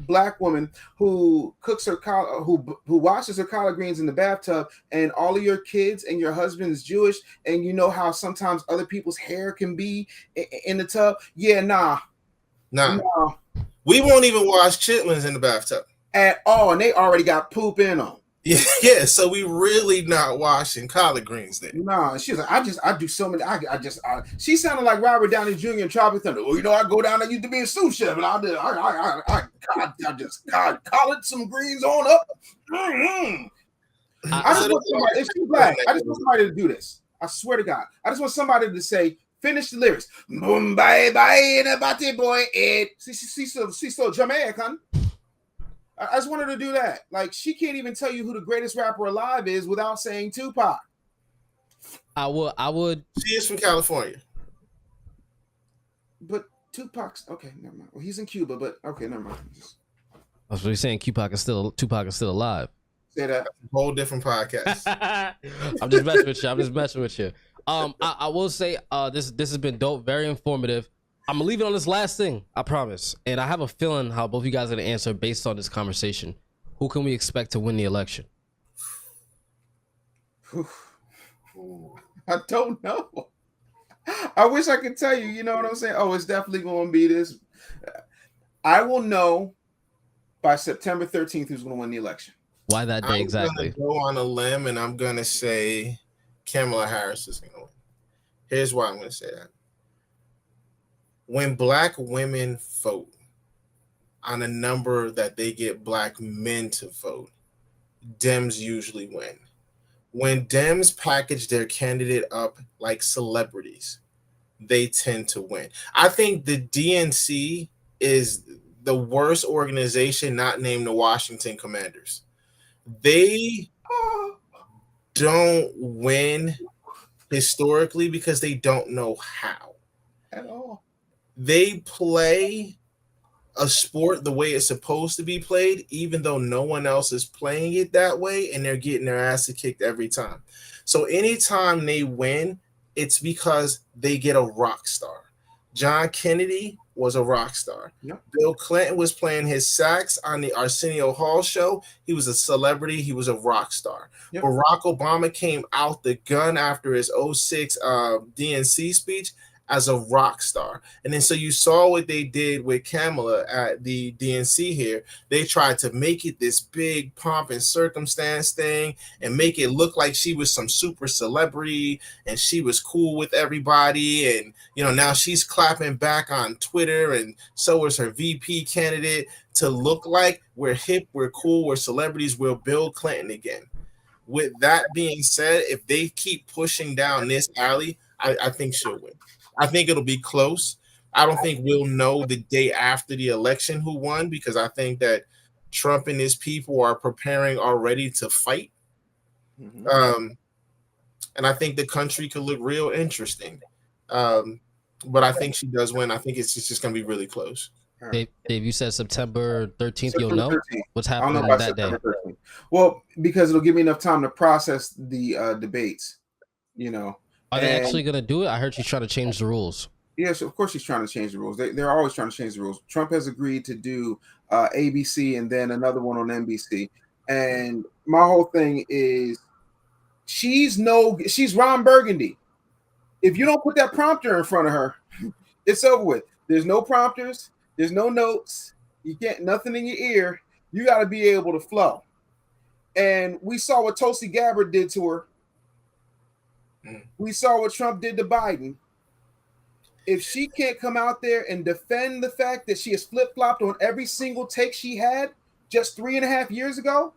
Black woman who cooks her who washes her collard greens in the bathtub, and all of your kids and your husband is Jewish, and you know how sometimes other people's hair can be in the tub, nah. We won't even wash chitlins in the bathtub at all, and they already got poop in them. Yeah, so we really not washing collard greens then. Nah, she's like, I do so many. She sounded like Robert Downey Jr. in Tropic Thunder. Well, you know, I go down there, used to be a sous chef, and I just collared some greens on up. Mm-hmm. I just want somebody. If she's black, I just want somebody to do this. I swear to God, I just want somebody to say, finish the lyrics. Boom, bye, bye, in a body boy. She's so Jamaican. I just want her to do that. Like, she can't even tell you who the greatest rapper alive is without saying Tupac. I would. She is from California. But Tupac's okay, never mind. Well, he's in Cuba, but okay, never mind. I was really saying Tupac is still alive. Say that. Whole different podcast. I'm just messing with you. I'm just messing with you. I will say this has been dope, very informative. I'm gonna leave it on this last thing, I promise. And I have a feeling how both of you guys are gonna answer based on this conversation. Who can we expect to win the election? I don't know. I wish I could tell you. You know what I'm saying? Oh, it's definitely going to be this. I will know by September 13th who's going to win the election. Why that day exactly? I'm gonna go on a limb and I'm gonna say Kamala Harris is gonna win. Here's why I'm gonna say that. When black women vote on a number that they get black men to vote, Dems usually win. When Dems package their candidate up like celebrities, they tend to win. I think the DNC is the worst organization not named the Washington Commanders. They don't win historically because they don't know how. At all. They play a sport the way it's supposed to be played, even though no one else is playing it that way, and they're getting their ass kicked every time. So anytime they win, it's because they get a rock star. John Kennedy was a rock star. Yep. Bill Clinton was playing his sax on the Arsenio Hall show. He was a celebrity. He was a rock star. Yep. Barack Obama came out the gun after his 06 DNC speech as a rock star. And then so you saw what they did with Kamala at the DNC here. They tried to make it this big pomp and circumstance thing and make it look like she was some super celebrity and she was cool with everybody. And, you know, now she's clapping back on Twitter, and so is her VP candidate, to look like we're hip, we're cool, we're celebrities, we're Bill Clinton again. With that being said, if they keep pushing down this alley, I think she'll win. I think it'll be close. I don't think we'll know the day after the election who won, because I think that Trump and his people are preparing already to fight. Mm-hmm. And I think the country could look real interesting. But I think she does win. I think it's just going to be really close. Dave, you said September 13th. You'll know 13th. what's I happening don't know by that day. September 13th. Well, because it'll give me enough time to process the debates, you know. Are they actually going to do it? I heard she's trying to change the rules. Yes, of course she's trying to change the rules. They're always trying to change the rules. Trump has agreed to do ABC and then another one on NBC. And my whole thing is she's Ron Burgundy. If you don't put that prompter in front of her, it's over with. There's no prompters. There's no notes. You can't, nothing in your ear. You got to be able to flow. And we saw what Tulsi Gabbard did to her. We saw what Trump did to Biden. If she can't come out there and defend the fact that she has flip-flopped on every single take she had just 3.5 years ago,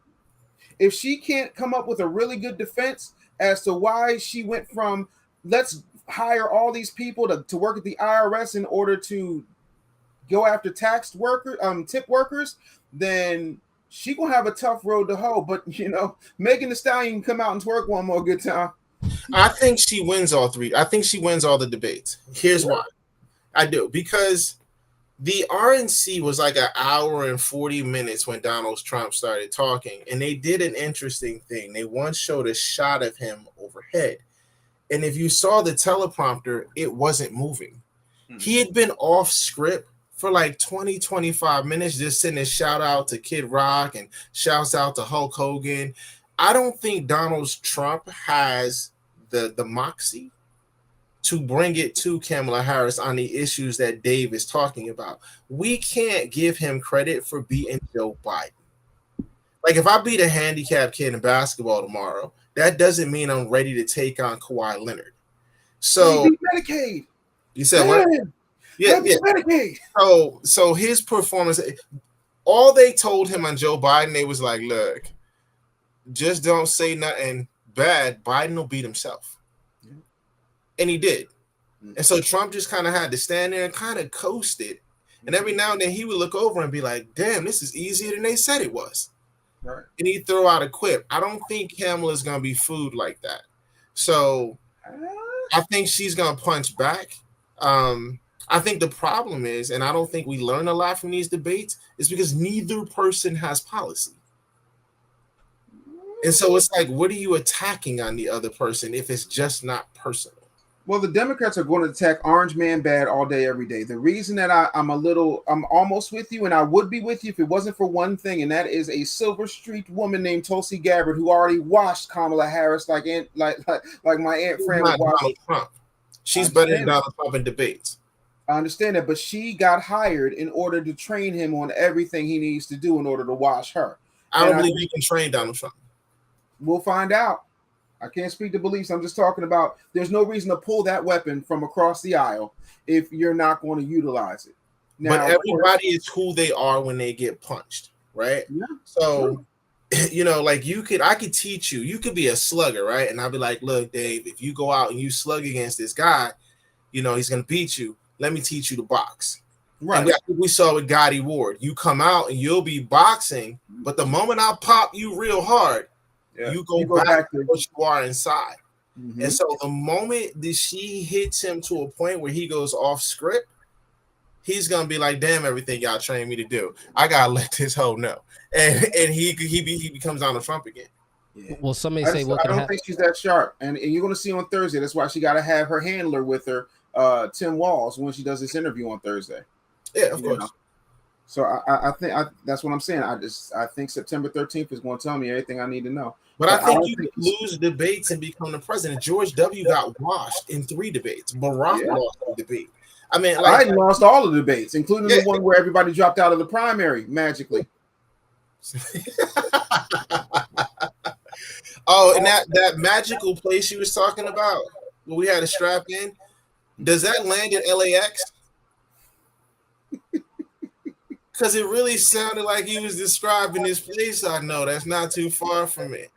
if she can't come up with a really good defense as to why she went from let's hire all these people to work at the IRS in order to go after tip workers, then she gonna have a tough road to hoe. But you know, Megan Thee Stallion can come out and twerk one more good time. I think she wins all three. I think she wins all the debates. Here's why. I do. Because the RNC was like an hour and 40 minutes when Donald Trump started talking. And they did an interesting thing. They once showed a shot of him overhead. And if you saw the teleprompter, it wasn't moving. He had been off script for like 20, 25 minutes, just sending a shout out to Kid Rock and shouts out to Hulk Hogan. I don't think Donald Trump has the moxie to bring it to Kamala Harris on the issues that Dave is talking about. We can't give him credit for beating Joe Biden. Like, if I beat a handicapped kid in basketball tomorrow, that doesn't mean I'm ready to take on Kawhi Leonard. So Medicaid. You said what? Yeah. Medicaid. So his performance, all they told him on Joe Biden, they was like, look, just don't say nothing bad. Biden will beat himself. And he did. And so Trump just kind of had to stand there and kind of coast it. And every now and then he would look over and be like, damn, this is easier than they said it was. Right. And he'd throw out a quip. I don't think Kamala's going to be food like that. So I think she's going to punch back. I think the problem is, and I don't think we learn a lot from these debates, is because neither person has policy. And so it's like, what are you attacking on the other person if it's just not personal? Well, the Democrats are going to attack Orange Man bad all day, every day. The reason that I'm almost with you, and I would be with you if it wasn't for one thing, and that is a Silver Street woman named Tulsi Gabbard who already washed Kamala Harris like my Aunt She's Fran not would wash. Donald Trump. She's better than Donald Trump in debates. I understand that, but she got hired in order to train him on everything he needs to do in order to wash her. I don't believe you can train Donald Trump. We'll find out. I can't speak to beliefs. I'm just talking about there's no reason to pull that weapon from across the aisle if you're not going to utilize it. Now, but everybody is who they are when they get punched, right? Yeah, so, you know, like I could teach you. You could be a slugger, right? And I'll be like, look, Dave, if you go out and you slug against this guy, you know, he's going to beat you. Let me teach you to box. Right. And we saw with Gotti Ward. You come out and you'll be boxing, but the moment I pop you real hard, you go back to what you are inside. Mm-hmm. And so the moment that she hits him to a point where he goes off script, he's gonna be like, damn, everything y'all trained me to do, I gotta let this hoe know. And he becomes Donald Trump again. Yeah. Well, somebody say, I don't think she's that sharp. And you're gonna see on Thursday. That's why she gotta have her handler with her, Tim Walz, when she does this interview on Thursday. Yeah, of course. Know? So I think that's what I'm saying. I think September 13th is going to tell me everything I need to know. But I think you could lose debates and become the president. George W. got washed in 3 debates. Barack lost the debate. I mean, I lost all the debates, including the one where everybody dropped out of the primary magically. Oh, and that magical place you was talking about, where we had a strap in, does that land at LAX? Because it really sounded like he was describing this place. I know that's not too far from it.